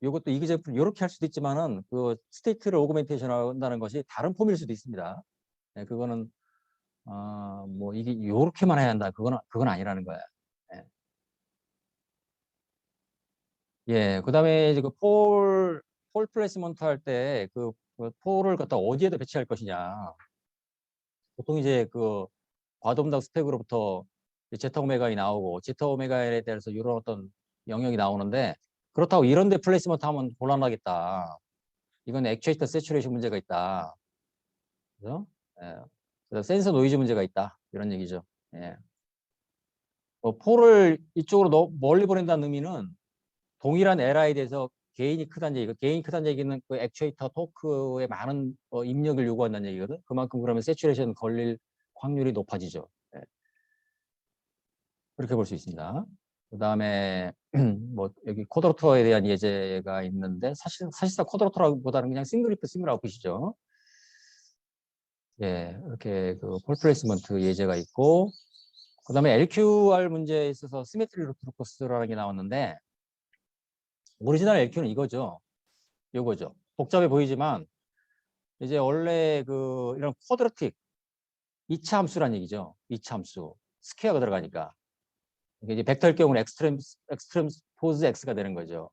이것도 이그제플 이렇게 할 수도 있지만은 그 스테이트를 오그멘테이션 한다는 것이 다른 폼일 수도 있습니다. 그거는 뭐 이게 이렇게만 해야 한다. 그건 아니라는 거야. 예. 예. 그다음에 이제 폴 플레이스먼트 할 때 그 폴을 갖다 어디에다 배치할 것이냐. 보통 이제 그 과돔당 스펙으로부터 제타 오메가이 나오고 제타 오메가에 대해서 이런 어떤 영역이 나오는데 그렇다고 이런 데 플레이스먼트 하면 곤란하겠다. 이건 액추에이터 세츄레이션 문제가 있다. 그죠? 예. 그래서 센서 노이즈 문제가 있다. 이런 얘기죠. 예. 폴을 이쪽으로 멀리 보낸다는 의미는 동일한 LI에 대해서 개인이 크다는 얘기고 개인이 크다는 얘기는 그 액추에이터 토크에 많은 입력을 요구한다는 얘기거든. 그만큼 그러면 세츄레이션 걸릴 확률이 높아지죠. 예. 그렇게 볼 수 있습니다. 그 다음에 뭐 여기 쿼드로터에 대한 예제가 있는데 사실상 쿼드로터라기보다는 그냥 싱글 인풋 싱글 아웃풋이죠. 예, 이렇게 그 폴 플레이스먼트 예제가 있고 그 다음에 LQR 문제에 있어서 시메트리 루트로커스라는 게 나왔는데 오리지널 LQ는 이거죠. 요거죠. 복잡해 보이지만 이제 원래 그 이런 쿼드라틱 2차 함수란 얘기죠. 2차 함수 스퀘어가 들어가니까 이게 이제 벡터일 경우는 엑스트림 포즈 x가 되는 거죠.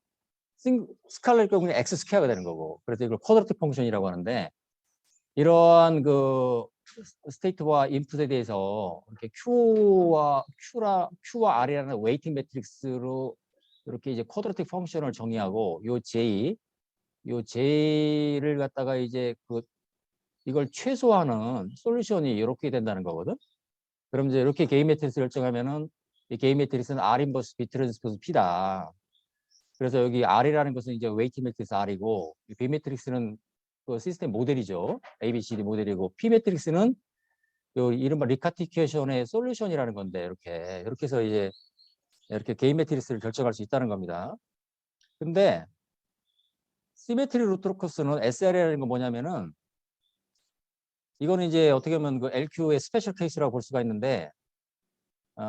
스칼라일 경우는 x 스퀘어가 되는 거고 그래서 이걸 쿼드라틱 펑션이라고 하는데 이러한 그 스테이트와 인풋에 대해서 이렇게 Q와 R이라는 웨이팅 매트릭스로 이렇게 이제 쿼드라틱 펑션을 정의하고 요 J 요 J를 갖다가 이제 이걸 최소화하는 솔루션이 이렇게 된다는 거거든. 그럼 이제 이렇게 게인 매트릭스를 결정하면은 이 게인 매트릭스는 R 인버스 B 트랜스포즈 P다. 그래서 여기 R이라는 것은 이제 웨이팅 매트릭스 R이고, B 매트릭스는 그 시스템 모델이죠. ABCD 모델이고, P 매트릭스는 요 이른바 리카티케이션의 솔루션이라는 건데, 이렇게 해서 이제 이렇게 게인 매트릭스를 결정할 수 있다는 겁니다. 근데 시메트리 루트로커스는 SR이라는 건 뭐냐면은, 이거는 이제 어떻게 보면 그 LQ의 스페셜 케이스라고 볼 수가 있는데,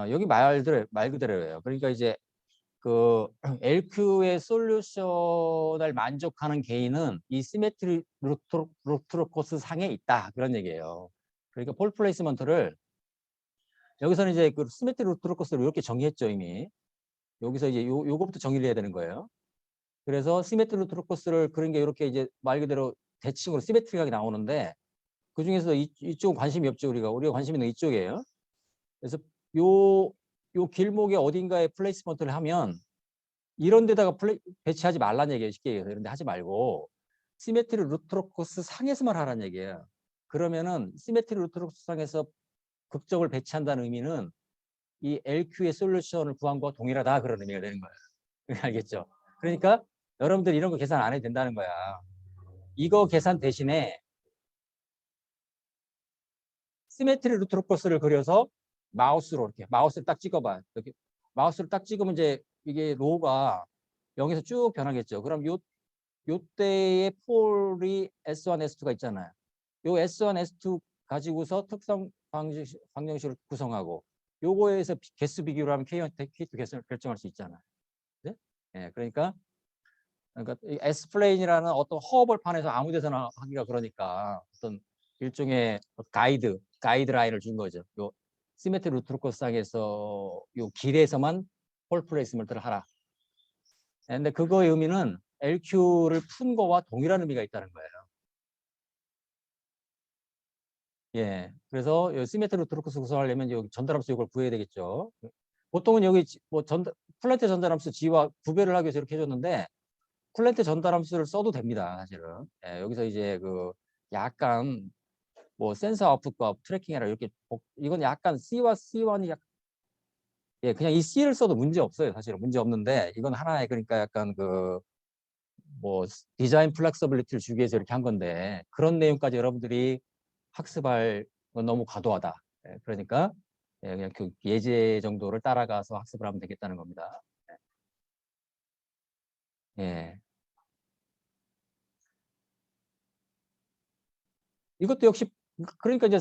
여기 말 그대로예요. 그러니까 이제 그 LQ의 솔루션을 만족하는 개인은 이 시메트리 루트로커스 상에 있다, 그런 얘기예요. 그러니까 폴 플레이스먼트를 여기서는 이제 그 시메트리 루트로커스를 이렇게 정의했죠, 이미. 여기서 이제 요거부터 정의를 해야 되는 거예요. 그래서 시메트리 루트로커스를 그런 게 이렇게 이제 말 그대로 대칭으로 시메트리하게 나오는데, 그 중에서 이쪽은 관심이 없죠. 우리가 관심 있는 이쪽이에요. 그래서 요 길목에 어딘가에 플레이스먼트를 하면 이런 데다가 배치하지 말라는 얘기예요. 쉽게 얘기해서. 이런 데 하지 말고 시메트리 루트로커스 상에서만 하라는 얘기예요. 그러면은 시메트리 루트로커스 상에서 극적을 배치한다는 의미는 이 LQ의 솔루션을 구한 거와 동일하다, 그런 의미가 되는 거예요. 알겠죠? 그러니까 여러분들 이런 거 계산 안 해도 된다는 거야. 이거 계산 대신에 시메트리 루트로커스를 그려서 마우스를 딱 찍어봐. 이렇게 마우스를 딱 찍으면 이제 이게 로우가 0에서 쭉 변하겠죠. 그럼 요때의 폴이 S1, S2가 있잖아요. 요 S1, S2 가지고서 특성 방정식을 구성하고, 요거에서 개수 비교를 하면 K1, K2 개수를 결정할 수 있잖아요. 네? 예, 그러니까 이 S플레인이라는 어떤 허벌판에서 아무 데서나 하기가 그러니까 어떤 일종의 가이드라인을 준 거죠. 요 시메트리 루트로커스상에서 요 길에서만 폴 플레이스먼트를 하라. 근데 그거의 의미는 LQ를 푼 거와 동일한 의미가 있다는 거예요. 예. 그래서 시메트리 루트로커스 구성하려면 여기 전달함수 이걸 구해야 되겠죠. 보통은 여기 뭐 플랜트 전달함수 G와 구별을 하기 위해서 이렇게 해줬는데, 플랜트 전달함수를 써도 됩니다, 사실은. 예, 여기서 이제 약간 뭐 센서 아웃풋과 트래킹해라 이렇게 이건 약간 C와 C1이 예, 그냥 이 C를 써도 문제 없어요, 사실은. 문제 없는데, 이건 하나의 그러니까 약간 뭐 디자인 플렉서빌리티를 주기 위해서 이렇게 한 건데, 그런 내용까지 여러분들이 학습할 건 너무 과도하다. 예, 그러니까 그냥 그 예제 정도를 따라가서 학습을 하면 되겠다는 겁니다. 예. 이것도 역시 그러니까 이제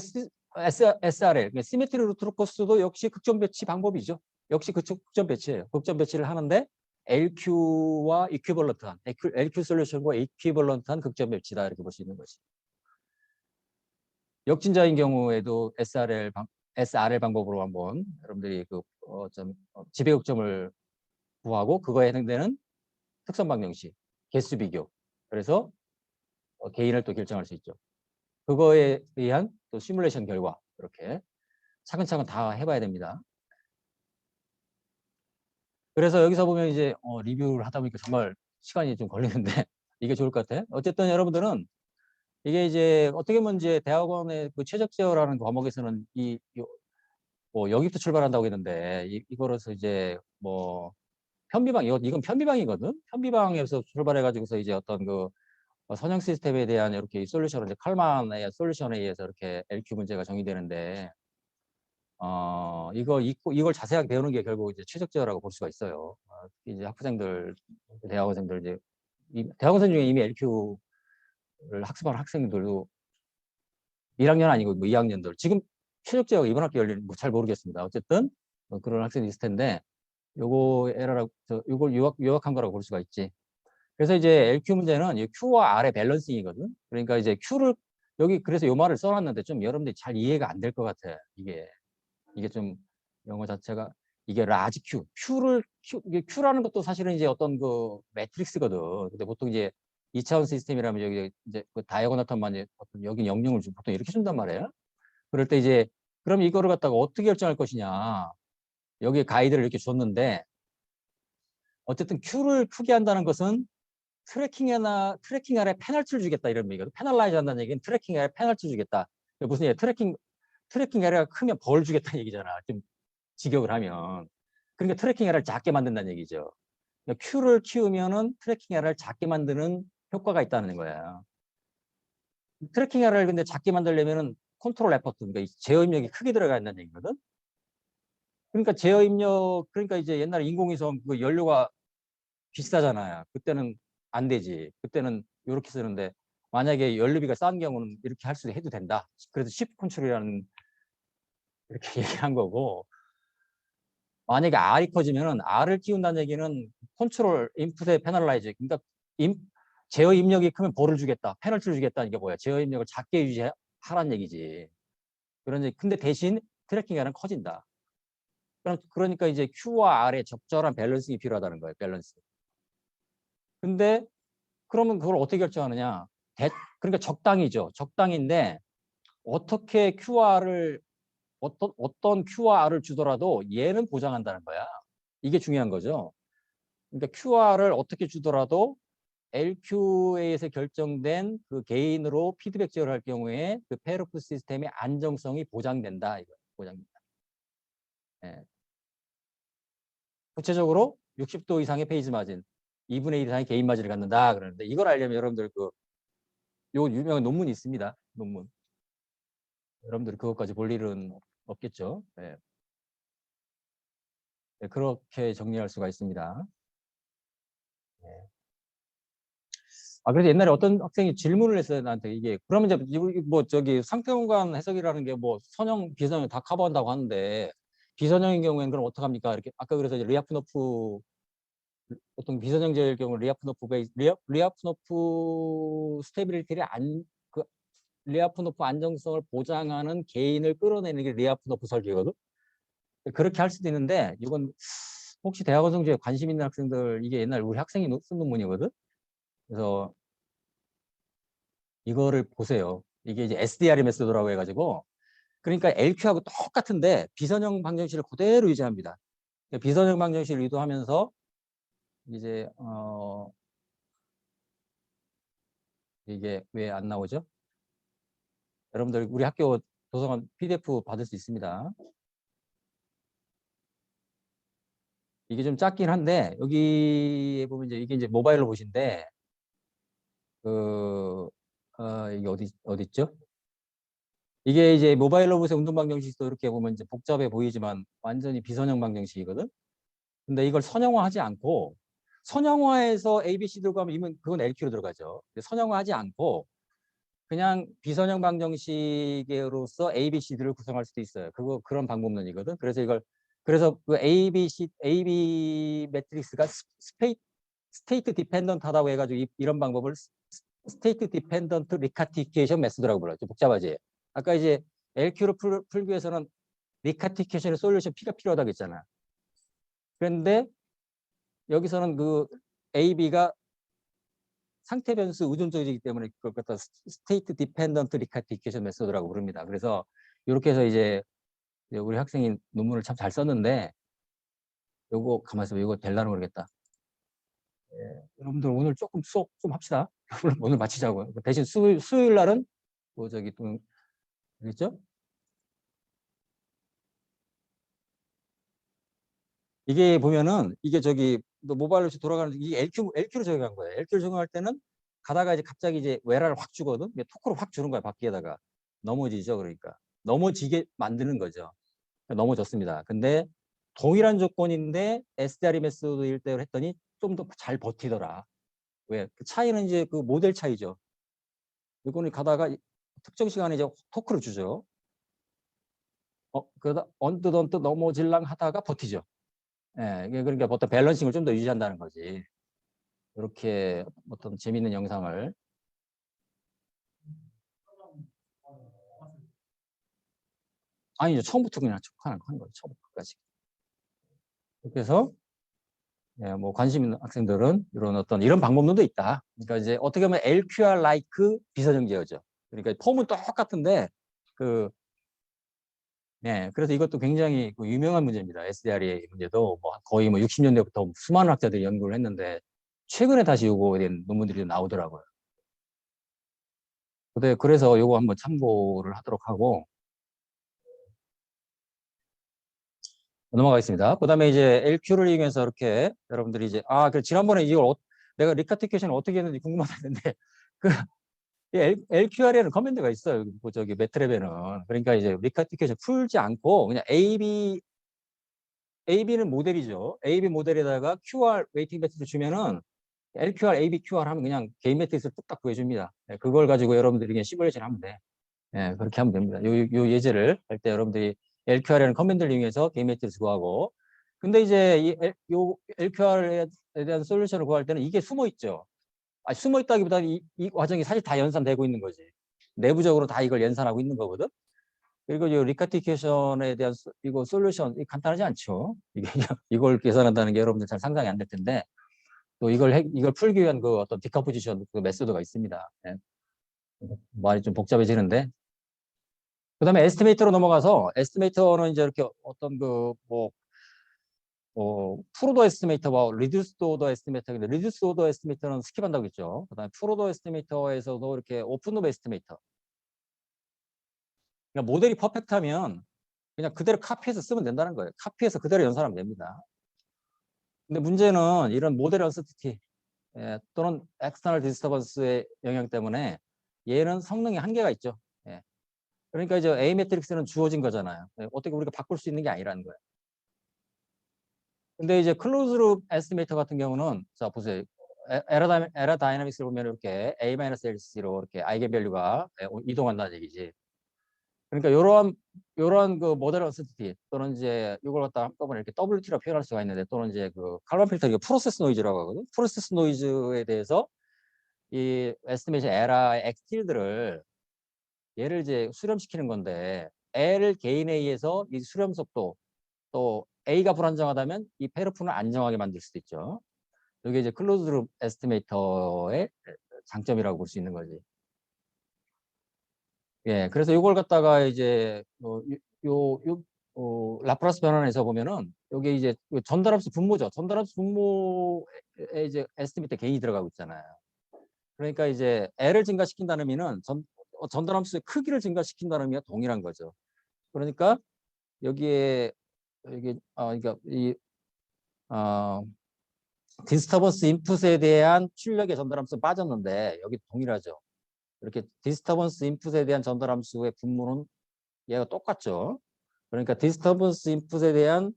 SRL, 시메트리 루트로커스도 역시 극점 배치 방법이죠. 역시 극점 배치예요. 극점 배치를 하는데 LQ와 이퀴벌런트한, LQ 솔루션과 이퀴벌런트한 극점 배치다, 이렇게 볼 수 있는 거지. 역진자인 경우에도 SRL 방법으로 한번 여러분들이 지배 극점을 구하고 그거에 해당되는 특선 방정식, 개수 비교. 그래서 개인을 또 결정할 수 있죠. 그거에 의한 또 시뮬레이션 결과, 이렇게 차근차근 다 해봐야 됩니다. 그래서 여기서 보면 이제 리뷰를 하다 보니까 정말 시간이 좀 걸리는데 이게 좋을 것 같아요. 어쨌든 여러분들은 이게 이제 어떻게 보면 이제 대학원의 그 최적 제어라는 과목에서는 뭐 여기부터 출발한다고 했는데, 이거로서 이제 뭐 이건 편비방이거든. 편비방에서 출발해가지고서 이제 어떤 선형 시스템에 대한 이렇게 이 솔루션을 이제 칼만의 솔루션에 의해서 이렇게 LQ 문제가 정의되는데, 이걸 자세하게 배우는 게 결국 이제 최적 제어라고 볼 수가 있어요. 이제 대학원생들 이제 대학원생 중에 이미 LQ를 학습하는 학생들도 1학년 아니고 뭐 2학년들 지금 최적 제어가 이번 학기 열리는 잘 모르겠습니다. 어쨌든 그런 학생이 있을 텐데, 요걸 요약한 거라고 볼 수가 있지. 그래서 이제 LQ 문제는 이 Q와 R의 밸런싱이거든. 그러니까 이제 Q를 여기 그래서 요 말을 써놨는데 좀 여러분들이 잘 이해가 안 될 것 같아. 이게 좀 영어 자체가 이게 라지 이게 Q라는 것도 사실은 이제 어떤 매트릭스거든. 근데 보통 이제 2차원 시스템이라면 여기 이제 다이아고널턴만 여기 영역을 보통 이렇게 준단 말이에요. 그럴 때 이제 그럼 이거를 갖다가 어떻게 결정할 것이냐. 여기에 가이드를 이렇게 줬는데, 어쨌든 Q를 크게 한다는 것은 트래킹 아래 페널티를 주겠다 이런 얘기거든. 페널라이즈 한다는 얘기는 트래킹 아래 페널티 주겠다. 무슨 얘기? 트래킹 아래가 크면 벌 주겠다는 얘기잖아. 좀 직역을 하면. 그러니까 트래킹 아래를 작게 만든다는 얘기죠. 그러니까 Q를 키우면은 트래킹 아래를 작게 만드는 효과가 있다는 거야. 트래킹 아래를 근데 작게 만들려면은 컨트롤 에퍼트, 그러니까 제어 입력이 크게 들어가 있다는 얘기거든. 그러니까 제어 입력, 그러니까 이제 옛날에 인공위성 그 연료가 비싸잖아요. 그때는 안 되지. 그때는 이렇게 쓰는데 만약에 연료비가 싼 경우는 이렇게 할 수도 해도 된다. 그래서 시프트 컨트롤이라는 이렇게 얘기한 거고, 만약에 R이 커지면은 R을 키운다는 얘기는 컨트롤 인풋에 페널라이즈. 그러니까 제어 입력이 크면 벌을 주겠다. 페널티를 주겠다. 이게 뭐야? 제어 입력을 작게 유지하라는 얘기지. 근데 대신 트래킹에는 커진다. 그러니까 이제 Q와 R의 적절한 밸런싱이 필요하다는 거예요. 밸런스. 근데 그러면 그걸 어떻게 결정하느냐? 그러니까 적당히죠. 적당인데 어떻게 QR을 어떤 QR을 주더라도 얘는 보장한다는 거야. 이게 중요한 거죠. 그러니까 QR을 어떻게 주더라도 LQA에서 결정된 그 개인으로 피드백 제어를 할 경우에 그 페어로프 시스템의 안정성이 보장된다. 이거 보장된다. 예. 구체적으로 60도 이상의 페이지 마진, 2분의 1 이상의 개인 마진을 갖는다 그러는데 이걸 알려면 여러분들 요 유명한 논문이 있습니다. 논문. 여러분들이 그것까지 볼 일은 없겠죠. 네. 네, 그렇게 정리할 수가 있습니다. 네. 그래서 옛날에 어떤 학생이 질문을 했어요, 나한테. 이게, 그러면 이제, 뭐, 저기, 상태공간 해석이라는 게 뭐, 선형, 비선형 다 커버한다고 하는데, 비선형인 경우에는 그럼 어떡합니까? 이렇게, 아까 그래서 리아프노프, 보통 비선형제일 경우 리아프노프 스테빌리티를 그, 리아프노프 안정성을 보장하는 개인을 끌어내는 게 리아프노프 설계거든? 그렇게 할 수도 있는데 이건 혹시 대학원 성적에 관심 있는 학생들 이게 옛날 우리 학생이 쓴 논문이거든. 그래서 이거를 보세요. 이게 이제 SDRE 메소드라고 해가지고 그러니까 LQ하고 똑같은데 비선형 방정식을 그대로 유지합니다. 비선형 방정식을 유도하면서 이제 이게 왜 안 나오죠? 여러분들 우리 학교 도서관 PDF 받을 수 있습니다. 이게 좀 작긴 한데 여기에 보면 이제 이게 이제 모바일로 보신데 그 이게 어디 있죠? 이게 이제 모바일 로봇의 운동 방정식도 이렇게 보면 이제 복잡해 보이지만 완전히 비선형 방정식이거든. 근데 이걸 선형화하지 않고 선형화해서 ABC 들어가면 이면 그건 LQ로 들어가죠. 선형화하지 않고 그냥 비선형 방정식으로서 ABCD를 구성할 수도 있어요. 그런 방법론이거든. 그래서 그 AB 매트릭스가 스테이트 디펜던트하다고 해가지고 이런 방법을 스테이트 디펜던트 리카티케이션 메소드라고 불러요. 좀 복잡하지. 아까 이제 LQ를 풀기 위해서는 리카티케이션의 솔루션 P가 필요하다고 했잖아. 그런데 여기서는 그 AB가 상태 변수 의존적이기 때문에 그걸 갖다 스테이트 디펜던트 리카티케이션 메소드라고 부릅니다. 그래서 이렇게 해서 이제 우리 학생이 논문을 참 잘 썼는데 요거 가만히 있어 이거 될라는 모르겠다. 예, 여러분들 오늘 조금 수업 좀 합시다. 오늘 마치자고요. 대신 수요일 날은 뭐 저기 또 알겠죠? 이게 보면은 이게 저기 모바일로 돌아가는 이게 LQ로 적용한 거예요. LQ로 적용할 때는 가다가 이제 갑자기 이제 외라를 확 주거든. 토크로 확 주는 거야 바퀴에다가 넘어지죠. 그러니까 넘어지게 만드는 거죠. 넘어졌습니다. 근데 동일한 조건인데 SDRE 메소드일 때 했더니 좀 더 잘 버티더라. 왜? 그 차이는 이제 그 모델 차이죠. 이거는 가다가 특정 시간에 이제 토크를 주죠. 그러다 언뜻 넘어질랑 하다가 버티죠. 예, 그러니까 보통 밸런싱을 좀 더 유지한다는 거지. 이렇게 어떤 재밌는 영상을. 아니죠. 처음부터 그냥 한 거예요. 처음부터까지. 그래서 예, 뭐 관심 있는 학생들은 이런 방법론도 있다. 그러니까 이제 어떻게 보면 LQR like 비선형 제어죠. 그러니까 폼은 똑같은데 그 네, 그래서 이것도 굉장히 그 유명한 문제입니다. SDR의 문제도 뭐 거의 뭐 60년대부터 수많은 학자들이 연구를 했는데 최근에 다시 요거에 대한 논문들이 나오더라고요. 그래서 요거 한번 참고를 하도록 하고 넘어가겠습니다. 그 다음에 이제 LQ를 이용해서 이렇게 여러분들이 이제, 그 지난번에 이걸 내가 리카티케이션을 어떻게 했는지 궁금하다는데, 그 LQR에는 커맨드가 있어요. 저기 매트랩에는. 그러니까 이제 리카티케이션 풀지 않고 그냥 AB는 모델이죠. AB 모델에다가 QR 웨이팅 매트리스 주면은 LQR, AB, QR 하면 그냥 개인 매트리스를 뚝딱 구해줍니다. 그걸 가지고 여러분들이 그냥 시뮬레이션 하면 돼. 그렇게 하면 됩니다. 요 예제를 할 때 여러분들이 LQR이라는 커맨드를 이용해서 개인 매트리스 구하고, 근데 이제 요 LQR에 대한 솔루션을 구할 때는 이게 숨어 있죠. 숨어 있다기보다 이 과정이 사실 다 연산되고 있는 거지. 내부적으로 다 이걸 연산하고 있는 거거든. 그리고 이 리카티케이션에 대한 이거 솔루션 간단하지 않죠. 이게 이걸 계산한다는 게 여러분들 잘 상상이 안 될 텐데, 또 이걸 풀기 위한 그 어떤 디컴포지션 그 메소드가 있습니다. 말이 좀 복잡해지는데, 그다음에 에스티메이터로 넘어가서, 에스티메이터는 이제 이렇게 어떤 프로더 에스티메이터와 리듀스드 오더 에스티메이터인데, 리듀스드 오더 에스티메이터는 스킵한다고 했죠. 그다음에 프로더 에스티메이터에서도 이렇게 오픈 룹 에스티메이터. 그러니까 모델이 퍼펙트하면 그냥 그대로 카피해서 쓰면 된다는 거예요. 카피해서 그대로 연산하면 됩니다. 근데 문제는 이런 모델 언서티티 또는 엑스터널 디스터번스의 영향 때문에 얘는 성능에 한계가 있죠. 그러니까 이제 A 매트릭스는 주어진 거잖아요. 어떻게 우리가 바꿀 수 있는 게 아니라는 거예요. 근데 이제 클로즈 룹 에스티메이터 같은 경우는, 자 보세요. 에러 다이나믹스를 보면 이렇게 A-LC로 이렇게 아이겐 밸류가 이동한다는 얘기지. 그러니까 요런 그 모델 언서티티 또는 이제 이걸 갖다 한꺼번에 이렇게 WT로 표현할 수가 있는데, 또는 이제 그 칼만 필터, 이게 프로세스 노이즈라고 하거든. 프로세스 노이즈에 대해서 이 에스티메이션 에러의 엑스틸드를 얘를 이제 수렴시키는 건데, L을 개인 A에서 이 수렴 속도, 또 A가 불안정하다면 이 페르푼을 안정하게 만들 수도 있죠. 이게 이제 클로즈 룹 에스티메이터의 장점이라고 볼 수 있는 거지. 그래서 이걸 갖다가 이제 라프라스 변환에서 보면은 여기 이제 전달함수 분모죠. 전달함수 분모에 이제 에스티메이터 개인이 들어가고 있잖아요. 그러니까 이제 L을 증가시킨다는 의미는 전달함수의 크기를 증가시킨다는 의미가 동일한 거죠. 그러니까 여기에 그러니까 디스터번스 인풋에 대한 출력의 전달함수 빠졌는데 여기 동일하죠. 이렇게 디스터번스 인풋에 대한 전달함수의 분모는 얘가 똑같죠. 그러니까 디스터번스 인풋에 대한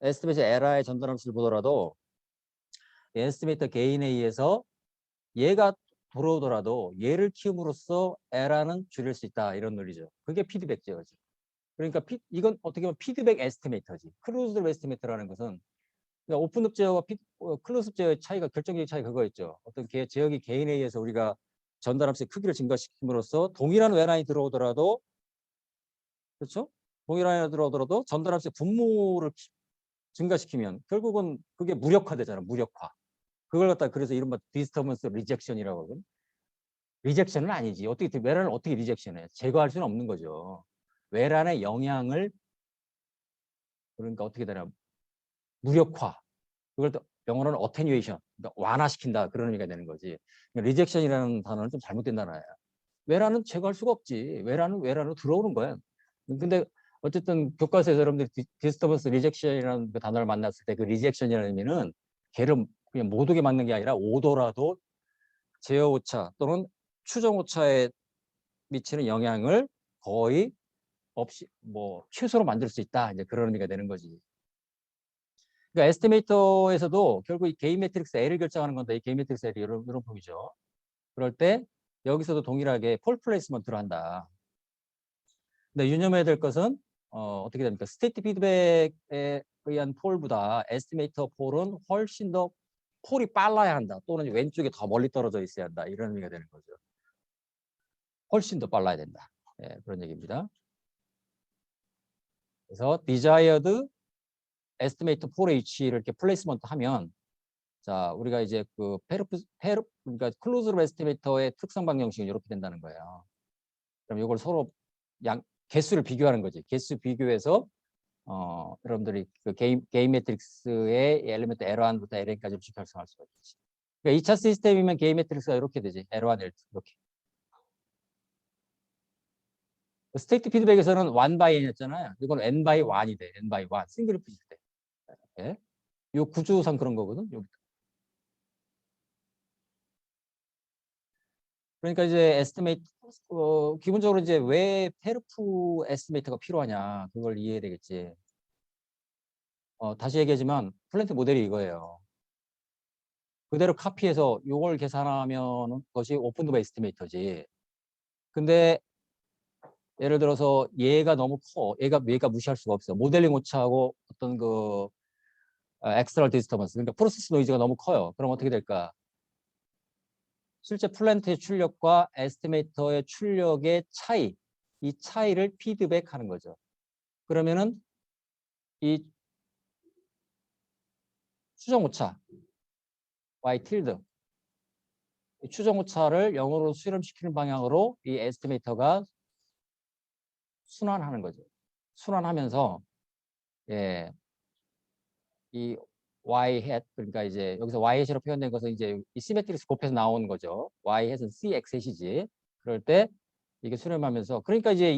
에스티메이터 에러의 전달함수를 보더라도 에스티메이터 개인에 의해서 얘가 들어오더라도 얘를 키움으로써 에러는 줄일 수 있다, 이런 논리죠. 그게 피드백 제어지. 그러니까 이건 어떻게 보면 피드백 에스티메이터지. 클로즈드 에스티메이터라는 것은, 그러니까 오픈룹 제어와 클로즈드 제어의 차이가, 결정적인 차이가 그거였죠. 어떤 제어기 개인에 의해서 우리가 전달함수의 크기를 증가시킴으로써 동일한 외란이 들어오더라도, 그렇죠? 동일한 외란이 들어오더라도 전달함수의 분모를 증가시키면 결국은 그게 무력화되잖아. 무력화. 그걸 갖다 그래서 이른바 디스터번스 리젝션이라고 하거든. 리젝션은 아니지. 외란을 어떻게 리젝션해? 제거할 수는 없는 거죠. 외란의 영향을, 그러니까 어떻게 되냐? 무력화. 그걸 또 영어로는 어테뉴에이션, 그러니까 완화시킨다, 그런 의미가 되는 거지. 그러니까 리젝션이라는 단어는 좀 잘못된 단어야. 외란은 제거할 수가 없지. 외란으로 들어오는 거야. 근데 어쨌든 교과서에서 여러분들이 디스터번스 리젝션이라는 그 단어를 만났을 때 그 리젝션이라는 의미는 걔를 그냥 못 오게 막는 게 아니라 오더라도 제어 오차 또는 추정 오차에 미치는 영향을 거의 없이 최소로 만들 수 있다, 이제 그런 의미가 되는 거지. 그러니까 에스티메이터에서도 결국 이 게인 매트릭스 L을 결정하는 건데, 이 게인 매트릭스 L이 이런 폼이죠. 그럴 때 여기서도 동일하게 폴 플레이스먼트를 한다. 근데 유념해야 될 것은 어떻게 됩니까? 스테이트 피드백에 의한 폴보다 에스티메이터 폴은 훨씬 더 폴이 빨라야 한다, 또는 왼쪽에 더 멀리 떨어져 있어야 한다, 이런 의미가 되는 거죠. 훨씬 더 빨라야 된다. 그런 얘기입니다. 그래서 desired estimate for H를 이렇게 플레이스먼트 하면, 자, 우리가 이제 그러니까 클로즈룹 에스티메이터의 특성 방정식은 이렇게 된다는 거예요. 그럼 이걸 서로 개수를 비교하는 거지. 개수 비교해서 여러분들이 그 게임 매트릭스의 엘리멘트 L1부터 Ln까지 쭉 결성할 수가 있지. 그러니까 2차 시스템이면 게임 매트릭스가 이렇게 되지. L1, L2 이렇게. 스테이트 피드백에서는 1 by n이었잖아요. 이건 n by 1이 돼. n by 1. 싱글 인풋일 때. 예. 요 구조상 그런 거거든. 여기. 그러니까 이제 에스티메이트 기본적으로 이제 왜 페르프 에스티메이터가 필요하냐 그걸 이해해야 되겠지. 다시 얘기하지만 플랜트 모델이 이거예요. 그대로 카피해서 요걸 계산하면 것이 오픈드바 에스티메이터지. 근데 예를 들어서 얘가 너무 커. 얘가 무시할 수가 없어. 모델링 오차하고 어떤 그 엑스트럴 디스터번스. 그러니까 프로세스 노이즈가 너무 커요. 그럼 어떻게 될까? 실제 플랜트의 출력과 에스티메이터의 출력의 차이, 이 차이를 피드백하는 거죠. 그러면은 이 추정 오차, y tilde, 이 추정 오차를 영어로 수렴시키는 방향으로 이 에스티메이터가 순환하는 거죠. 순환하면서 예, 이 y hat 그러니까 이제 여기서 y hat으로 표현된 것은 이제 이 시메트릭스 곱해서 나온 거죠. y hat은 c x hat이지. 그럴 때 이게 수렴하면서 그러니까 이제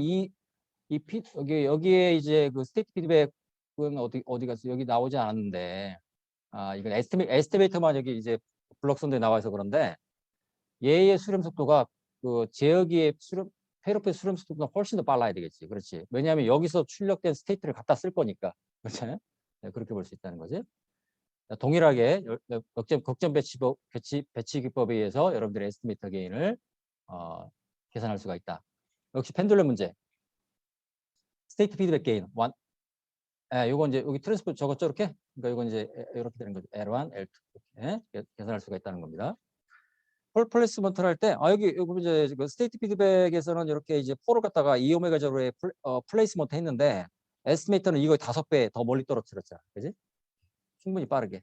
여기에 이제 그 스테이트 피드백은 어디 갔어? 여기 나오지 않았는데 이건 에스티메이터만 여기 이제 블록선도에 나와서 그런데 얘의 수렴 속도가 그 제어기의 페로프의 수렴 속도보다 훨씬 더 빨라야 되겠지. 그렇지. 왜냐하면 여기서 출력된 스테이트를 갖다 쓸 거니까. 그렇잖아요. 네, 그렇게 볼 수 있다는 거지. 동일하게 극점 배치 기법에 의해서 여러분들의 에스티메이터 게인을 계산할 수가 있다. 역시 펜듈럼 문제. 스테이트 피드백 게인. 요거 이제 여기 트랜스포 저거 저렇게 그러니까 이건 이제 이렇게 되는 거죠. L1, L2 이렇게 계산할 수가 있다는 겁니다. 폴 플레이스먼트를 할 때 여기 이제 그 스테이트 피드백에서는 이렇게 이제 폴을 갖다가 2오메가 제로에 플레이스먼트 했는데 에스티메이터는 이거 5배 더 멀리 떨어뜨렸잖아. 그지? 충분히 빠르게.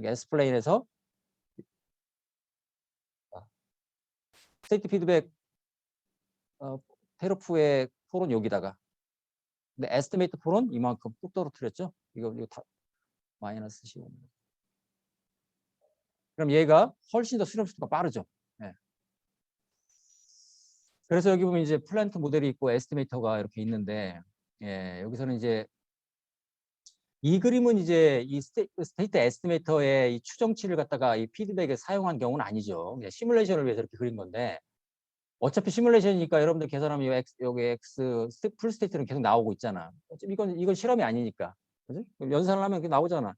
S 플레인에서 스테이트 피드백 테로프의 폴은 여기다가 근데 에스티메이터 폴은 이만큼 뚝 떨어뜨렸죠. 이거 다 마이너스 15. 그럼 얘가 훨씬 더 수렴 속도가 빠르죠. 네. 그래서 여기 보면 이제 플랜트 모델이 있고 에스티메이터가 이렇게 있는데 여기서는 이제 이 그림은 이제 이 스테이트 에스티메이터의 이 추정치를 갖다가 이 피드백에 사용한 경우는 아니죠. 그냥 시뮬레이션을 위해서 이렇게 그린 건데 어차피 시뮬레이션이니까 여러분들 계산하면 여기 X 풀 스테이트는 계속 나오고 있잖아. 어차피 이건 실험이 아니니까. 그지? 연산을 하면 나오잖아.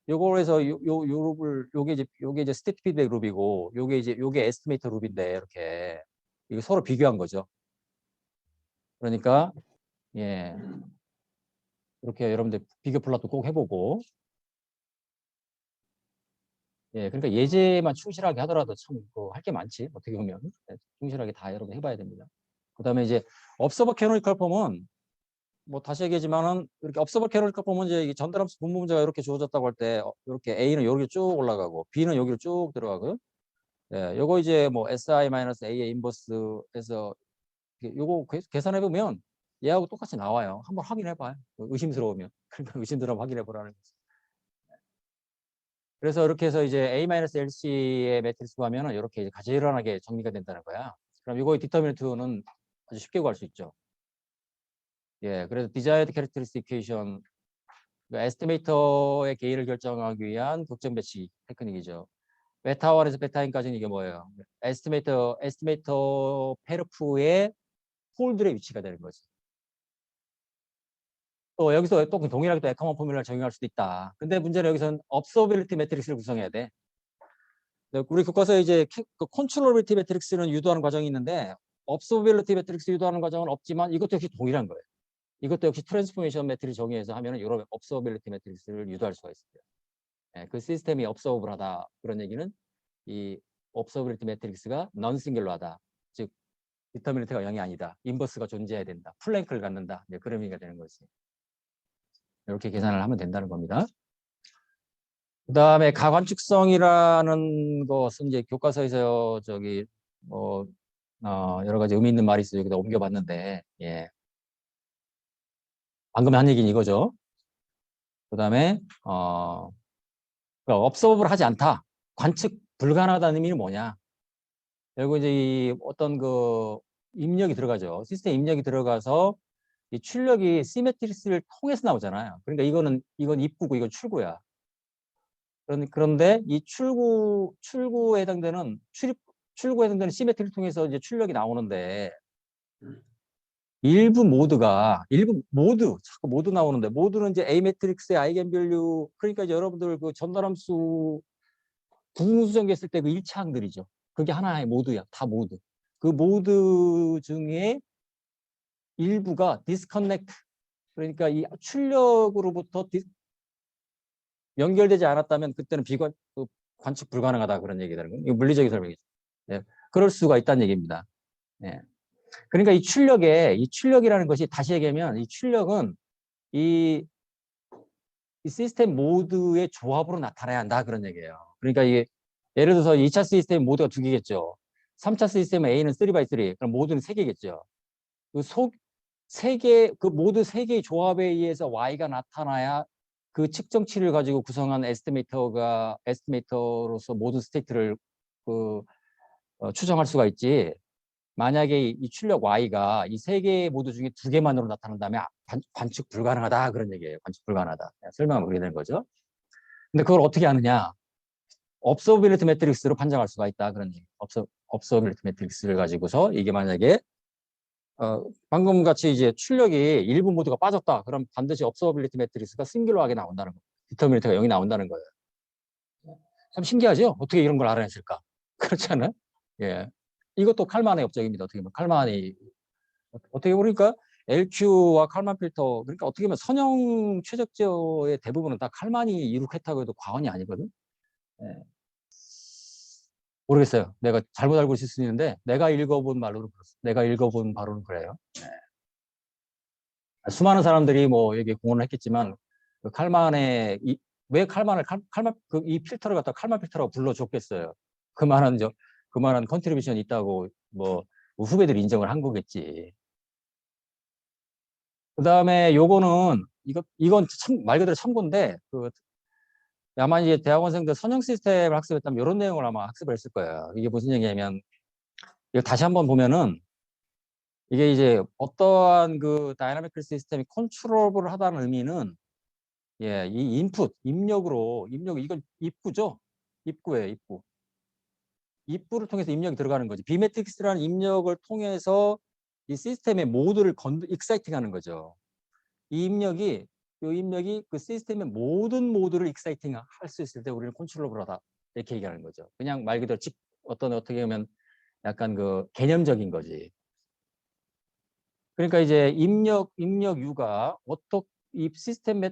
요걸 해서 요 룹을 요게 이제 스테이트 피드백 룹이고 요게 에스티메이터 룹인데 이렇게 이거 서로 비교한 거죠. 그러니까 예. 이렇게 여러분들 비교 플롯도 꼭 해보고 예, 그러니까 예제만 충실하게 하더라도 참 할 게 많지 어떻게 보면 충실하게 다 여러분 해봐야 됩니다. 그다음에 이제 observer canonical form은 뭐 다시 얘기하지만은 이렇게 observer canonical form은 이제 전달함수 분모 문제가 이렇게 주어졌다고 할 때 이렇게 A는 여기로 쭉 올라가고 B는 여기로 쭉 들어가고 예, 요거 이제 뭐 SI-A의 인버스에서 요거 계산해 보면 얘하고 똑같이 나와요. 한번 확인해 봐요. 의심스러우면 그러니까 의심스러우면 확인해 보라는 거죠. 그래서 이렇게 해서 이제 A-LC의 매트리스 구하면은 이렇게 이제 가지런하게 정리가 된다는 거야. 그럼 이거의 디터미넌트는 아주 쉽게 구할 수 있죠. 예, 그래서 desired characteristic equation, 에스티메이터의 게인을 결정하기 위한 극점 배치 테크닉이죠. 베타1에서 베타인까지는 이게 뭐예요? 에스티메이터 페르프의 폴들의 위치가 되는 거지. 또 여기서 또 동일하게 또 에커먼 포뮬러를 적용할 수도 있다. 근데 문제는 여기서는 observability 매트릭스를 구성해야 돼. 우리 교과서에 이제 컨트롤빌리티 매트릭스는 유도하는 과정이 있는데 observability 매트릭스 유도하는 과정은 없지만 이것도 역시 동일한 거예요. 이것도 역시 트랜스포메이션 매트릭스 정의해서 하면 여러 observability 매트릭스를 유도할 수가 있어요. 예, 그 시스템이 observable하다 그런 얘기는 이 observability 매트릭스가 non-singular하다. 즉 디터미넌트가 0이 아니다. 인버스가 존재해야 된다. 플랭크를 갖는다. 네, 그런 의미가 되는 거지. 이렇게 계산을 하면 된다는 겁니다. 그 다음에 가관축성이라는 것은 이제 교과서에서 뭐 여러 가지 의미 있는 말이 있어요. 여기다 옮겨봤는데 예. 방금 한 얘기는 이거죠. 그 다음에 observeable 하지 않다. 불가능하다는 의미는 뭐냐? 그리고 이제 이 어떤 그 입력이 들어가죠. 시스템 입력이 들어가서 이 출력이 시메트리스를 통해서 나오잖아요. 그러니까 이건 입구고 이건 출구야. 그런데 이 출구에 해당되는 출구에 해당되는 시메트리를 통해서 이제 출력이 나오는데 자꾸 모드 나오는데 모드는 이제 A 매트릭스의 아이겐밸류 그러니까 이제 여러분들 그 전달함수 구분수정했을 때 그 일차항들이죠. 그게 하나의 모드야. 다 모드. 그 모드 중에 일부가 디스커넥트 그러니까 이 출력으로부터 연결되지 않았다면 그때는 관측 불가능하다 그런 얘기 되는 거예요. 이거 물리적인 설명이죠. 네. 그럴 수가 있다는 얘기입니다. 네. 그러니까 이 출력이라는 것이 다시 얘기하면 이 출력은 이 시스템 모드의 조합으로 나타나야 한다 그런 얘기예요. 그러니까 이게 예를 들어서 2차 시스템 모드가 2개겠죠. 3차 시스템 A는 3x3 그럼 모드는 3개겠죠. 그 모두 3개의 조합에 의해서 Y가 나타나야 그 측정치를 가지고 구성한 에스티메이터로서 모든 스테이트를 추정할 수가 있지. 만약에 이 출력 Y가 이 3개 모드 중에 2개만으로 나타난다면 관측 불가능하다 그런 얘기예요. 관측 불가능하다. 설명을 그렇게 되는 거죠. 근데 그걸 어떻게 하느냐? observability 매트릭스로 판정할 수가 있다 그런 얘기. observability 매트릭스를 가지고서 이게 만약에 방금 같이 이제 출력이 일부 모드가 빠졌다. 그럼 반드시 observability 매트릭스가 싱귤러하게 나온다는 거. 디터미넌트가 0이 나온다는 거예요. 참 신기하죠? 어떻게 이런 걸 알아냈을까? 그렇지 않아요? 예. 이것도 칼만의 업적입니다. 어떻게 보면 칼만이 어떻게 보니까 LQ와 칼만 필터 그러니까 어떻게 보면 선형 최적제어의 대부분은 다 칼만이 이룩했다고 해도 과언이 아니거든. 예. 모르겠어요. 내가 잘못 알고 있을 수 있는데 내가 읽어본 바로는 그래요. 예. 수많은 사람들이 뭐 여기 공헌을 했겠지만 그 칼만의 왜 칼만을 칼만 이 필터를 갖다 칼만 필터라고 불러줬겠어요. 그만한 컨트리뷰션이 있다고 뭐 후배들이 인정을 한 거겠지. 그다음에 요거는 이건 말 그대로 참고인데 아마 이제 대학원생들 선형 시스템을 학습했다면 이런 내용을 아마 학습을 했을 거예요. 이게 무슨 얘기냐면 이거 다시 한번 보면은 이게 이제 어떠한 그 다이나믹 시스템이 컨트롤을 하다는 의미는 예, 이 입력 이건 입구죠. 입구예요, 입구. 입구를 통해서 입력이 들어가는 거지. 비매트릭스라는 입력을 통해서 이 시스템의 모드를 익사이팅하는 거죠. 이 입력이 그 시스템의 모든 모드를 익사이팅 할 수 있을 때 우리는 컨트롤러블하다 이렇게 얘기하는 거죠. 그냥 말 그대로 어떻게 보면 약간 그 개념적인 거지. 그러니까 이제 입력 U가 이 시스템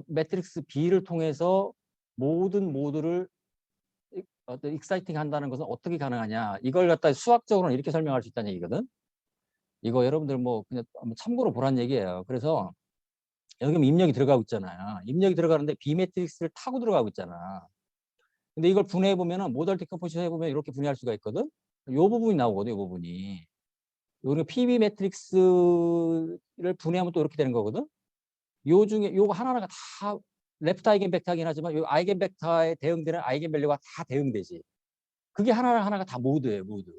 매트릭스 B를 통해서 모든 모드를 어떤 익사이팅 한다는 것은 어떻게 가능하냐. 이걸 갖다 수학적으로는 이렇게 설명할 수 있다는 얘기거든. 이거 여러분들 뭐 그냥 참고로 보란 얘기예요. 그래서 여기 입력이 들어가고 있잖아요. 입력이 들어가는데 B 매트릭스를 타고 들어가고 있잖아. 근데 이걸 분해해 보면은 모달 디컴포지션 해보면 이렇게 분해할 수가 있거든. 요 부분이 나오거든. 요 부분이. 우리가 PB 매트릭스를 분해하면 또 이렇게 되는 거거든. 요 중에 요거 하나하나가 다 레프트 아이겐벡터이긴 하지만 요 아이겐벡터에 대응되는 아이겐밸류가 다 대응되지. 그게 하나하나가 다 모드예요, 모드.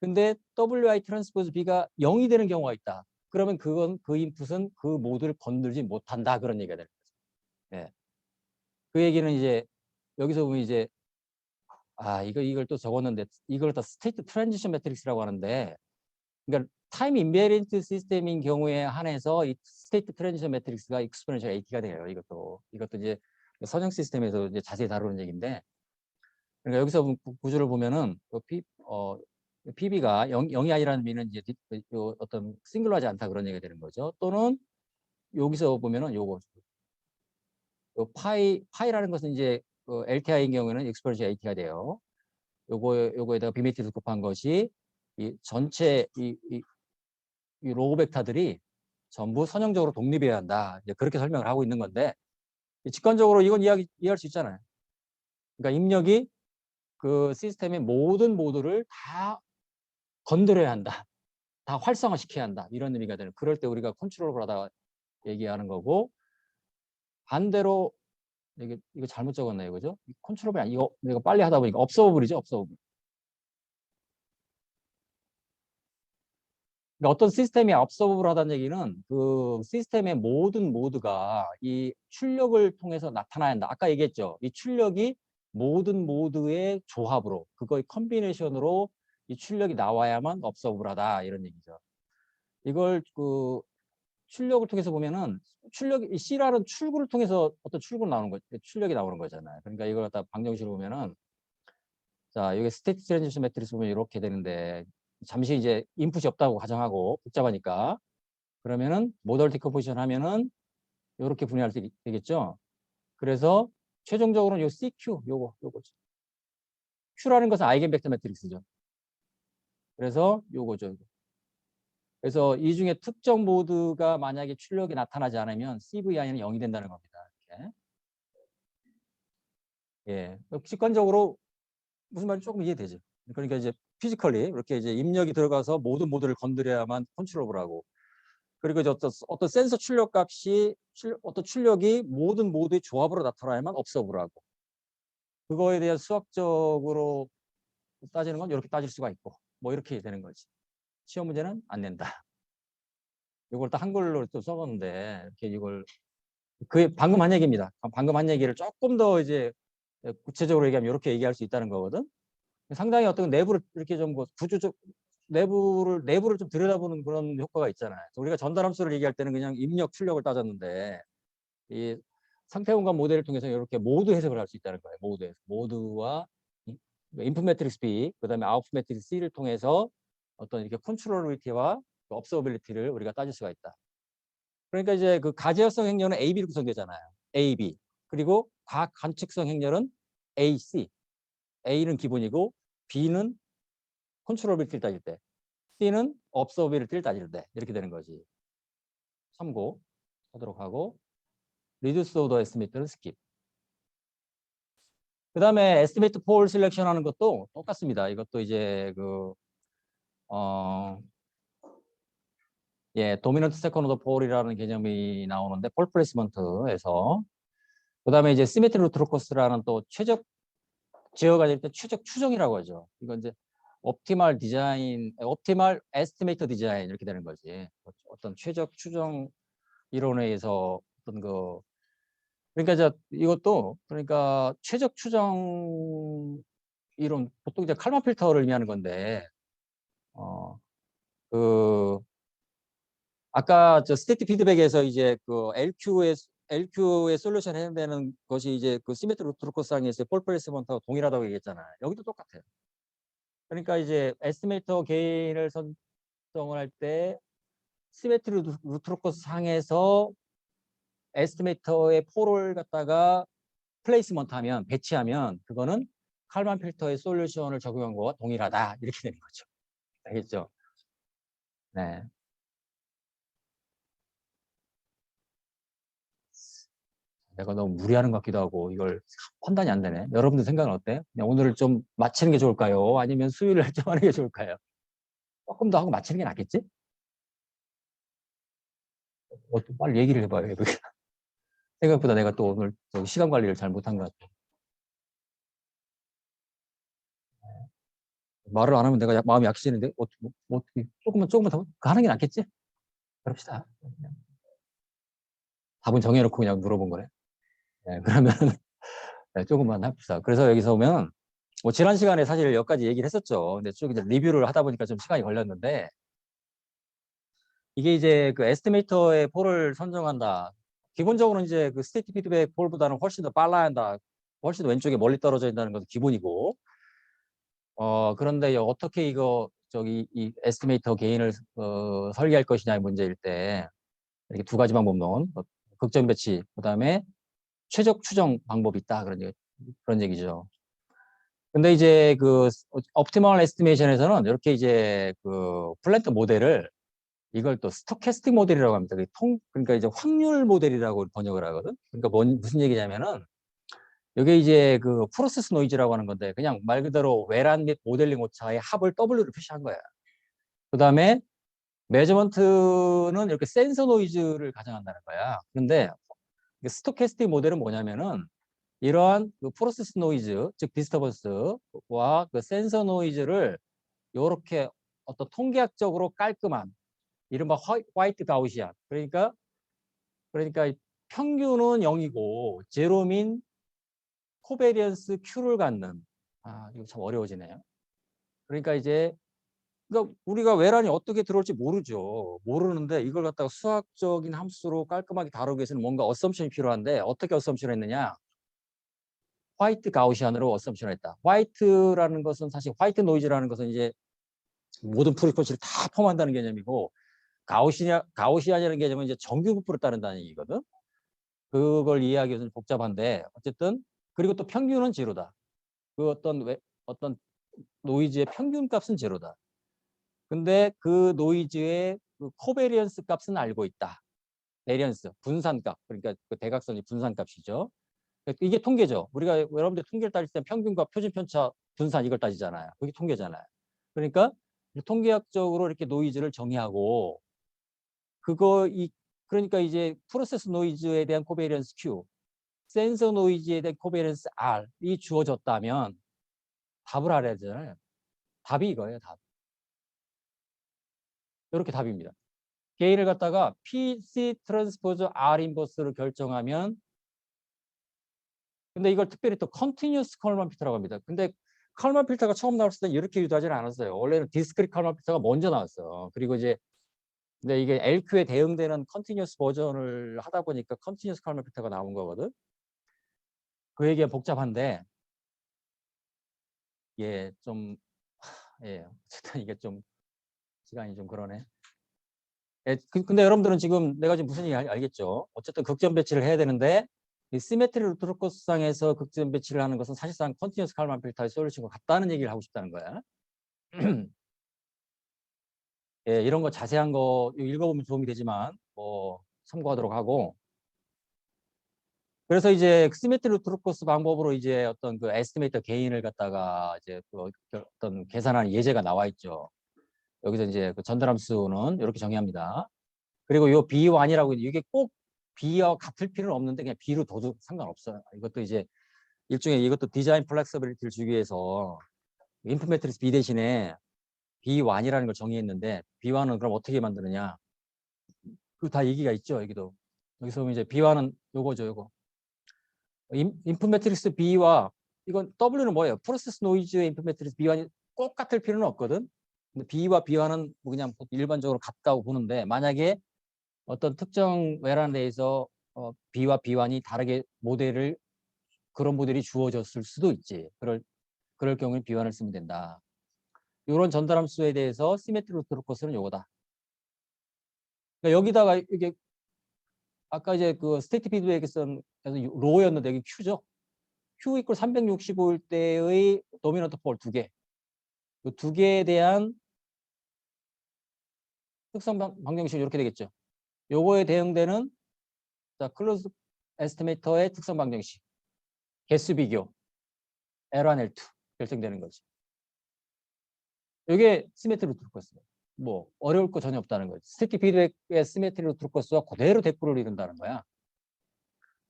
근데 WI 트랜스포즈 B가 0이 되는 경우가 있다. 그러면 그 인풋은 그 모드를 건들지 못한다. 그런 얘기가 되는 거죠. 예. 그 얘기는 이제 여기서 보면 이제 이걸 또 적었는데 이걸 또 스테이트 트랜지션 매트릭스라고 하는데 그러니까 타임 인베리언트 시스템인 경우에 한해서 이 스테이트 트랜지션 매트릭스가 익스포넨셜 AT가 돼요. 이것도 이제 선형 시스템에서 이제 자세히 다루는 얘기인데 그러니까 여기서 구조를 보면은 PB가 0이 아니라는 의미는 이제 어떤 싱글러하지 않다 그런 얘기가 되는 거죠. 또는 여기서 보면은 요 파이라는 것은 이제 LTI인 경우에는 익스포넨셜 AT가 돼요. 요거에다가 비매트릭스 곱한 것이 이 전체 이 로우 벡터들이 전부 선형적으로 독립해야 한다. 이제 그렇게 설명을 하고 있는 건데 직관적으로 이건 이해할 수 있잖아요. 그러니까 입력이 그 시스템의 모든 모드를 다 건드려야 한다. 다 활성화시켜야 한다. 이런 의미가 되는. 그럴 때 우리가 컨트롤을 하다가 얘기하는 거고 반대로 이거 잘못 적었네요, 그죠? 컨트롤이 아니, 이거 내가 빨리 하다 보니까 observable이죠, observable. 그러니까 어떤 시스템이 observable 하다는 얘기는 그 시스템의 모든 모드가 이 출력을 통해서 나타나야 한다. 아까 얘기했죠. 이 출력이 모든 모드의 조합으로, 그거의 컨비네이션으로 이 출력이 나와야만 observable하다 이런 얘기죠. 이걸 그 출력을 통해서 보면은 이 C라는 출구를 통해서 어떤 출구가 나오는 거, 출력이 나오는 거잖아요. 그러니까 이걸 갖다 방정식으로 보면은 자, 여기 스테이트 트랜지션 매트리스 보면 이렇게 되는데 잠시 이제 인풋이 없다고 가정하고 복잡하니까 그러면은 모델 디컴포지션 하면은 이렇게 분해할 수 되겠죠. 그래서 최종적으로는 요 CQ 요거죠. Q라는 것은 아이겐 벡터 매트릭스죠. 그래서 요거죠. 그래서 이 중에 특정 모드가 만약에 출력이 나타나지 않으면 CVI는 0이 된다는 겁니다. 이렇게. 예. 직관적으로 무슨 말인지 조금 이해되죠. 그러니까 이제 피지컬리 이렇게 이제 입력이 들어가서 모든 모드를 건드려야만 컨트롤을 하고, 그리고 이제 어떤 센서 출력 값이 어떤 출력이 모든 모드의 조합으로 나타나야만 업서브를 하고, 그거에 대한 수학적으로 따지는 건 이렇게 따질 수가 있고, 뭐 이렇게 되는 거지. 시험 문제는 안 낸다. 이걸 또 한글로 또 써봤는데 이렇게 이걸 그 방금 한 얘기입니다. 방금 한 얘기를 조금 더 이제 구체적으로 얘기하면 이렇게 얘기할 수 있다는 거거든. 상당히 어떤 내부를 이렇게 좀 구조적 내부를 좀 들여다보는 그런 효과가 있잖아요. 우리가 전달함수를 얘기할 때는 그냥 입력 출력을 따졌는데 이 상태 공간 모델을 통해서 이렇게 모드 해석을 할 수 있다는 거예요. 모드와 인풋 매트릭스 B, 그다음에 아웃풋 매트릭스 C를 통해서 어떤 이렇게 컨트롤러비티와 업서비리티를 우리가 따질 수가 있다. 그러니까 이제 그 가제어성 행렬은 AB로 구성되잖아요. AB. 그리고 과학 관측성 행렬은 AC. A는 기본이고 B는 컨트롤러비티를 따질 때, C는 업서비리티를 따질 때 이렇게 되는 거지. 참고하도록 하고, 리듀스 오더 에스티메이트는 스킵. 그 다음에 에스티메이트 폴 셀렉션 하는 것도 똑같습니다. 이것도 이제 도미넌트 세컨드 폴이라는 개념이 나오는데 폴 플레이스먼트에서, 그 다음에 이제 시메트리 루트 코스라는 또 최적 지어가 될 때 최적 추정이라고 하죠. 이건 이제 옵티멀 디자인, 옵티멀 에스티메이터 디자인 이렇게 되는 거지. 어떤 최적 추정 이론에 의해서 어떤 그러니까 이것도 그러니까 최적 추정 이론, 보통 이제 칼만 필터를 의미하는 건데 어 그 아까 스테이트 피드백에서 이제 LQ의 솔루션 해내는 것이 이제 그 시메트리 루트코스상에서 폴 플레이스먼트하고 동일하다고 얘기했잖아요. 여기도 똑같아요. 그러니까 이제 에스티메이터 게인을 선정을 할 때 시메트리 루트코스 상에서 에스티메이터의 폴을 갖다가 플레이스먼트 하면, 배치하면 그거는 칼만 필터의 솔루션을 적용한 거와 동일하다 이렇게 되는 거죠. 알겠죠? 네. 내가 너무 무리하는 것 같기도 하고 이걸 판단이 안 되네. 여러분들 생각은 어때요? 그냥 오늘을 좀 마치는 게 좋을까요? 아니면 수요일에 좀 하는 게 좋을까요? 조금 더 하고 마치는 게 낫겠지? 좀 빨리 얘기를 해봐요. 생각보다 내가 또 오늘 시간 관리를 잘 못한 것 같아. 말을 안 하면 내가 마음이 약해지는데 어떻게 조금만 더 하는 게 낫겠지? 그럽시다. 답은 정해놓고 그냥 물어본 거네. 네, 그러면 네, 조금만 합시다. 그래서 여기서 보면 뭐 지난 시간에 사실 여기까지 얘기를 했었죠. 근데 쭉 이제 리뷰를 하다 보니까 좀 시간이 걸렸는데, 이게 이제 그 에스티메이터의 폴을 선정한다. 기본적으로는 이제 그 스테이트 피드백 폴보다는 훨씬 더 빨라야 한다. 훨씬 더 왼쪽에 멀리 떨어져 있다는 것도 기본이고, 그런데 어떻게 이 에스티메이터 개인을 설계할 것이냐의 문제일 때 이렇게 두 가지만 보면 극점 배치, 그다음에 최적 추정 방법이 있다, 그런 얘기죠. 근데 이제 그 옵티멀 에스티메이션에서는 이렇게 이제 그 플랜트 모델을, 이걸 또 스토캐스틱 모델이라고 합니다. 그러니까 이제 확률 모델이라고 번역을 하거든. 그러니까 무슨 얘기냐면은 이게 이제 그 프로세스 노이즈라고 하는 건데, 그냥 말 그대로 외란 및 모델링 오차의 합을 W로 표시한 거야. 그 다음에 매저먼트는 이렇게 센서 노이즈를 가정한다는 거야. 그런데 스토캐스틱 모델은 뭐냐면은 이러한 그 프로세스 노이즈, 즉 디스터번스와 그 센서 노이즈를 이렇게 어떤 통계학적으로 깔끔한 이른바 화이트 가우시안, 그러니까 평균은 0이고 제로민 코베리언스 Q를 갖는, 이거 참 어려워지네요. 그러니까 이제 우리가 외란이 어떻게 들어올지 모르는데 이걸 갖다가 수학적인 함수로 깔끔하게 다루기 위해서는 뭔가 어썸션이 필요한데 어떻게 어썸션을 했느냐? 화이트 가우시안으로 어썸션을 했다. 화이트라는 것은 사실 화이트 노이즈라는 것은 이제 모든 프리퀀시를 다 포함한다는 개념이고, 가우시안이라는 개념은 이제 정규분포를 따른다는 얘기거든. 그걸 이해하기 위해서는 복잡한데 어쨌든, 그리고 또 평균은 제로다. 그 어떤 노이즈의 평균 값은 제로다. 근데 그 노이즈의 그 코베리언스 값은 알고 있다. 베리언스, 분산값. 그러니까 그 대각선이 분산값이죠. 이게 통계죠. 우리가 여러분들 통계를 따질 때 평균과 표준 편차 분산 이걸 따지잖아요. 그게 통계잖아요. 그러니까 통계학적으로 이렇게 노이즈를 정의하고, 그러니까 이제 프로세스 노이즈에 대한 코베리언스 Q, 센서 노이즈에 대한 코베리언스 R이 주어졌다면 답을 알아야 되잖아요. 답이 이거예요, 답. 이렇게 답입니다. 게인을 갖다가 PC 트랜스포즈 R 인버스로 결정하면, 근데 이걸 특별히 또 컨티뉴어스 칼만 필터라고 합니다. 근데 칼만 필터가 처음 나왔을 때 이렇게 유도하지는 않았어요. 원래는 디스크릿 칼만 필터가 먼저 나왔어요. 그리고 이제 근데 이게 LQ에 대응되는 컨티뉴어스 버전을 하다 보니까 컨티뉴어스 칼만 필터가 나온 거거든. 그 얘기가 복잡한데, 예, 좀, 예, 어쨌든 이게 좀 시간이 좀 그러네. 예, 근데 여러분들은 지금 내가 지금 무슨 얘기 알겠죠? 어쨌든 극점 배치를 해야 되는데, 이 시메트리 루트로코스상에서 극점 배치를 하는 것은 사실상 컨티뉴어스 칼만 필터의 솔루션과 같다는 얘기를 하고 싶다는 거야. 예, 이런 거 자세한 거 읽어보면 도움이 되지만 뭐 참고하도록 하고, 그래서 이제 시메트리 루트로코스 방법으로 이제 어떤 그 에스티메이터 게인을 갖다가 이제 그 어떤 계산하는 예제가 나와 있죠. 여기서 이제 그 전달함수는 이렇게 정의합니다. 그리고 요 B1이라고 이게 꼭 B와 같을 필요는 없는데 그냥 B로 둬도 상관없어요. 이것도 이제 일종의 이것도 디자인 플렉서빌리티를 주기 위해서 인풋 매트리스 B 대신에 B1이라는 걸 정의했는데, B1은 그럼 어떻게 만드느냐? 그 다 얘기가 있죠, 여기도. 여기서 이제 B1은 요거죠, 요거. 인풋 매트리스 B와 이건 W는 뭐예요? 프로세스 노이즈의 인풋 매트리스 B1이 꼭 같을 필요는 없거든. 근데 B와 B1은 뭐 그냥 일반적으로 같다고 보는데, 만약에 어떤 특정 외란 내에서 B와 B1이 다르게 그런 모델이 주어졌을 수도 있지. 그럴 경우에 B1을 쓰면 된다. 이런 전달함수에 대해서 시메트리 루트로코스는 요거다. 그러니까 여기다가 이게 아까 이제 그 스테이트 피드백에서 로였는데 여기 Q죠. Q 이퀄 365일 때의 도미넌트 폴 두 개. 그 두 개에 대한 특성 방정식이 이렇게 되겠죠. 요거에 대응되는 클로즈 에스티메이터의 특성 방정식. 개수 비교. L1, L2 결정되는 거지. 이게 시메트리 루트로코스예요. 뭐 어려울 거 전혀 없다는 거지. 스테이트 피드백의 시메트리 루트로코스와 그대로 대꾸를 이룬다는 거야.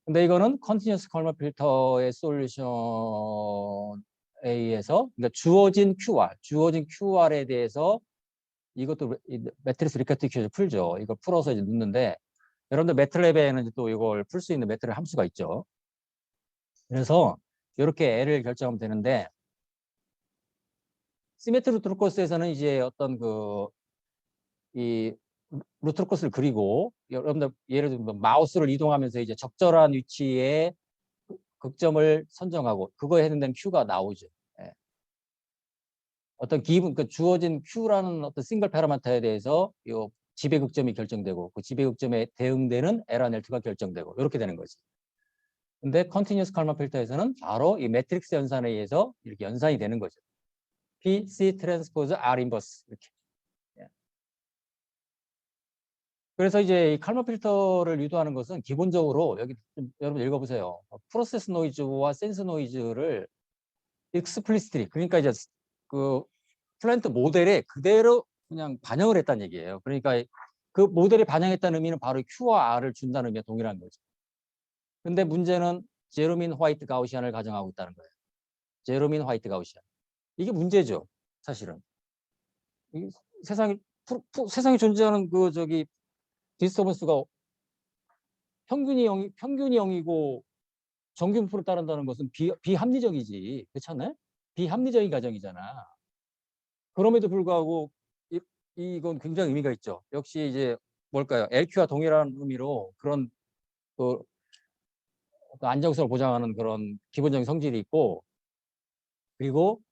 근데 이거는 컨티뉴어스 컬머 필터의 솔루션에 의해서, 그러니까 주어진 QR에 대해서 이것도 매트리스 리카티큐에서 풀죠. 이걸 풀어서 이제 넣는데, 여러분들 매트랩에는 또 이걸 풀 수 있는 매트랩 함수가 있죠. 그래서 이렇게 L을 결정하면 되는데, 시메트리 루트로코스에서는 이제 어떤 이 루트로코스를 그리고, 여러분들 예를 들면 마우스를 이동하면서 이제 적절한 위치에 극점을 선정하고 그거에 해당되는 Q가 나오죠. 예. 어떤 그 주어진 Q라는 어떤 싱글 파라미터에 대해서 요 지배 극점이 결정되고 그 지배 극점에 대응되는 L1, L2가 결정되고 이렇게 되는 거지. 근데 컨티뉴어스 칼만 필터에서는 바로 이 매트릭스 연산에 의해서 이렇게 연산이 되는 거죠. P, C 트랜스포즈, R 인버스 이렇게. 예. 그래서 이제 이 칼만 필터를 유도하는 것은 기본적으로 여기 좀 여러분 읽어보세요. 프로세스 노이즈와 센스 노이즈를 익스플리시트리, 그러니까 이제 그 플랜트 모델에 그대로 그냥 반영을 했다는 얘기예요. 그러니까 그 모델에 반영했다는 의미는 바로 Q와 R을 준다는 의미와 동일한 거죠. 근데 문제는 제로민 화이트 가우시안을 가정하고 있다는 거예요. 제로민 화이트 가우시안. 이게 문제죠, 사실은. 이 세상에 존재하는 그 저기 디스터번스가 평균이 0이고 정균풀을 따른다는 것은 비합리적이지. 그렇지 않나요? 비합리적인 가정이잖아. 그럼에도 불구하고 이건 굉장히 의미가 있죠. 역시 이제 뭘까요? LQ와 동일한 의미로 그런 그 안정성을 보장하는 그런 기본적인 성질이 있고, 그리고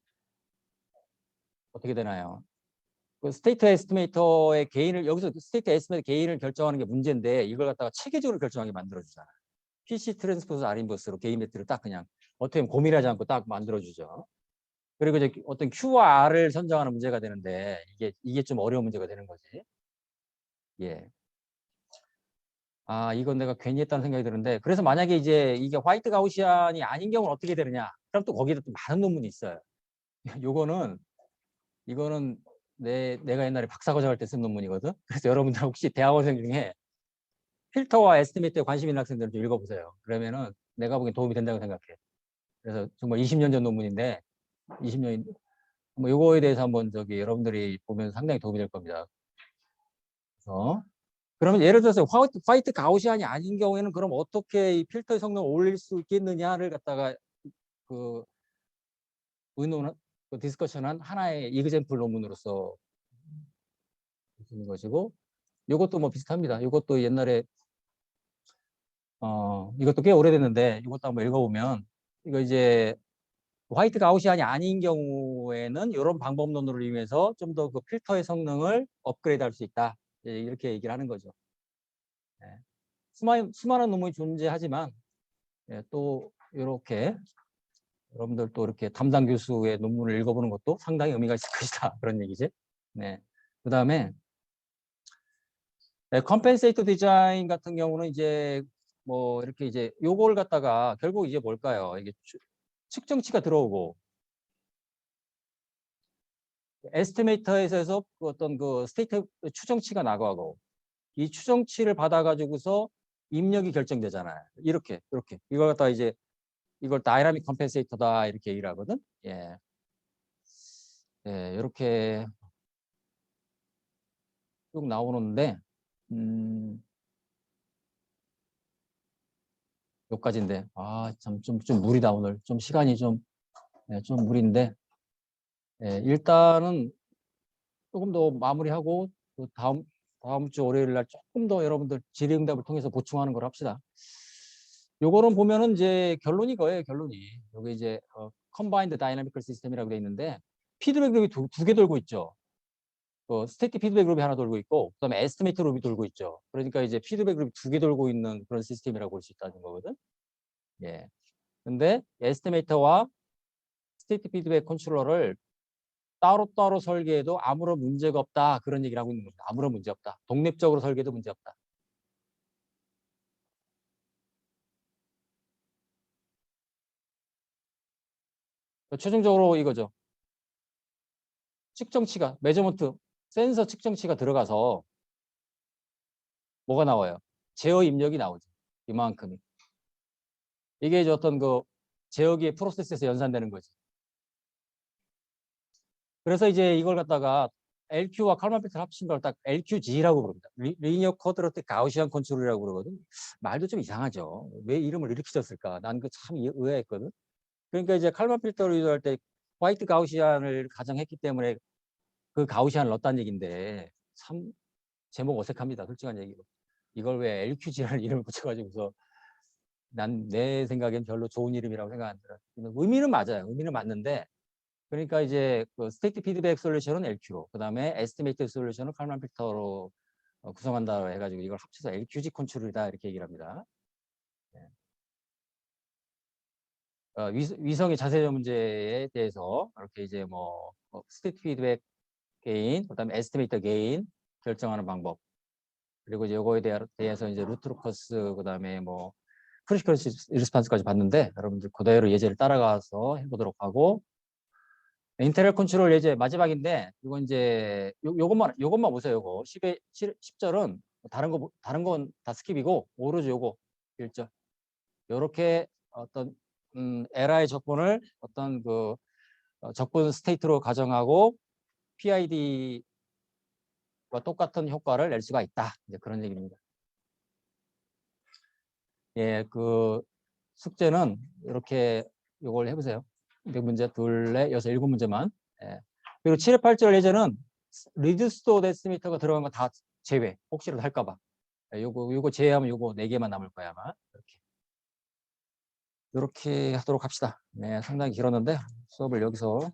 어떻게 되나요? 그 스테이트 에스티메이터의 개인을, 여기서 스테이트 에스티메이터 개인을 결정하는 게 문제인데, 이걸 갖다가 체계적으로 결정하게 만들어주잖아. PC 트랜스포즈 아린버스로 개인 매트를 딱 그냥 어떻게 보면 고민하지 않고 딱 만들어주죠. 그리고 이제 어떤 Q와 R을 선정하는 문제가 되는데, 이게 좀 어려운 문제가 되는 거지. 예. 아, 이건 내가 괜히 했다는 생각이 드는데, 그래서 만약에 이제 이게 화이트 가우시안이 아닌 경우는 어떻게 되느냐? 그럼 또 거기에 또 많은 논문이 있어요. 이거는 내가 옛날에 박사과정 할 때 쓴 논문이거든. 그래서 여러분들 혹시 대학원생 중에 필터와 에스티메이트에 관심 있는 학생들은 좀 읽어보세요. 그러면은 내가 보기엔 도움이 된다고 생각해. 그래서 정말 20년 전 논문인데, 20년, 뭐 요거에 대해서 한번 저기 여러분들이 보면 상당히 도움이 될 겁니다. 그래서 그러면 예를 들어서 화이트 가우시안이 아닌 경우에는 그럼 어떻게 이 필터의 성능을 올릴 수 있겠느냐를 갖다가 그 의논, 그 디스커션한 하나의 이그젠플 논문으로서 있는 것이고, 이것도 뭐 비슷합니다. 이것도 옛날에 이것도 꽤 오래됐는데 이것도 한번 읽어보면, 이거 이제 화이트 가우시안이 아닌 경우에는 이런 방법론으로 이용해서 좀 더 그 필터의 성능을 업그레이드할 수 있다. 이렇게 얘기를 하는 거죠. 네. 수많은 논문이 존재하지만, 또 이렇게 여러분들 또 이렇게 담당 교수의 논문을 읽어보는 것도 상당히 의미가 있을 것이다. 그런 얘기지. 네. 그 다음에 컴펜세이터 디자인 같은 경우는 이제 뭐 이렇게 이제 요걸 갖다가 결국 이제 뭘까요? 이게 측정치가 들어오고 에스티메이터에서 어떤 그 스테이트 추정치가 나가고, 이 추정치를 받아가지고서 입력이 결정되잖아요. 이렇게 이걸 갖다가 이제 이걸 다이나믹 컴펜세이터다 이렇게 얘기를 하거든. 예, 이렇게 쭉 나오는데, 여기까지인데, 참 좀 무리다 오늘. 좀 시간이 좀 무리인데, 일단은 조금 더 마무리하고 또 다음 주 월요일 날 조금 더 여러분들 질의응답을 통해서 보충하는 걸 합시다. 요거는 보면은 이제 결론이 거예요, 결론이. 여기 이제 Combined Dynamical System이라고 돼 있는데, 피드백 그룹이 두 개 돌고 있죠. 스테이트 피드백 그룹이 하나 돌고 있고, 그다음에 에스티메이터 그룹이 돌고 있죠. 그러니까 이제 피드백 그룹이 두 개 돌고 있는 그런 시스템이라고 볼 수 있다는 거거든. 예. 근데 에스티메이터와 스테이트 피드백 컨트롤러를 따로따로 설계해도 아무런 문제가 없다. 그런 얘기를 하고 있는 겁니다. 아무런 문제 없다. 독립적으로 설계도 문제 없다. 최종적으로 이거죠. 측정치가, 메저먼트, 센서 측정치가 들어가서 뭐가 나와요? 제어 입력이 나오죠. 이만큼이. 이게 이제 어떤 그 제어기의 프로세스에서 연산되는 거지. 그래서 이제 이걸 갖다가 LQ와 칼만 필터를 합친 걸 딱 LQG라고 부릅니다. 리니어 쿼드러틱 가우시안 컨트롤이라고 그러거든. 말도 좀 이상하죠. 왜 이름을 이렇게 졌을까? 난 그 참 의아했거든. 그러니까 이제 칼만 필터를 유도할 때 화이트 가우시안을 가정했기 때문에 그 가우시안을 넣었다는 얘기인데, 참 제목 어색합니다. 솔직한 얘기로. 이걸 왜 LQG라는 이름을 붙여가지고서, 난 내 생각엔 별로 좋은 이름이라고 생각 안 들어요. 의미는 맞아요. 의미는 맞는데, 그러니까 이제 그 스테이트 피드백 솔루션은 LQ로, 그 다음에 에스티메이트 솔루션은 칼만 필터로 구성한다 해가지고 이걸 합쳐서 LQG 컨트롤이다 이렇게 얘기를 합니다. 네. 위성의 자세적 문제에 대해서 이렇게 이제 뭐 스테이트 피드백 게인, 그다음에 에스티메이터 게인 결정하는 방법, 그리고 이제 요거에 대해서 이제 루트 로커스, 그다음에 뭐 크리티컬 리스판스까지 봤는데, 여러분들 그대로 예제를 따라가서 해보도록 하고, 인테리어 컨트롤 예제 마지막인데, 이건 이제 요것만 보세요. 요거 10절은 다른 건 다 스킵이고 오로지 요거 1절 요렇게 어떤 LI 적분을 어떤 그 적분 스테이트로 가정하고 PID와 똑같은 효과를 낼 수가 있다. 이제 그런 얘기입니다. 예, 그 숙제는 이렇게 요걸 해보세요. 문제 둘, 넷, 여섯, 일곱 문제만. 예. 그리고 7회 8절 예제는 리듀스도 데시미터가 들어간 거 다 제외. 혹시라도 할까봐. 예, 요거 제외하면 요거 4개만 남을 거야 아마. 이렇게 하도록 합시다. 네, 상당히 길었는데 수업을 여기서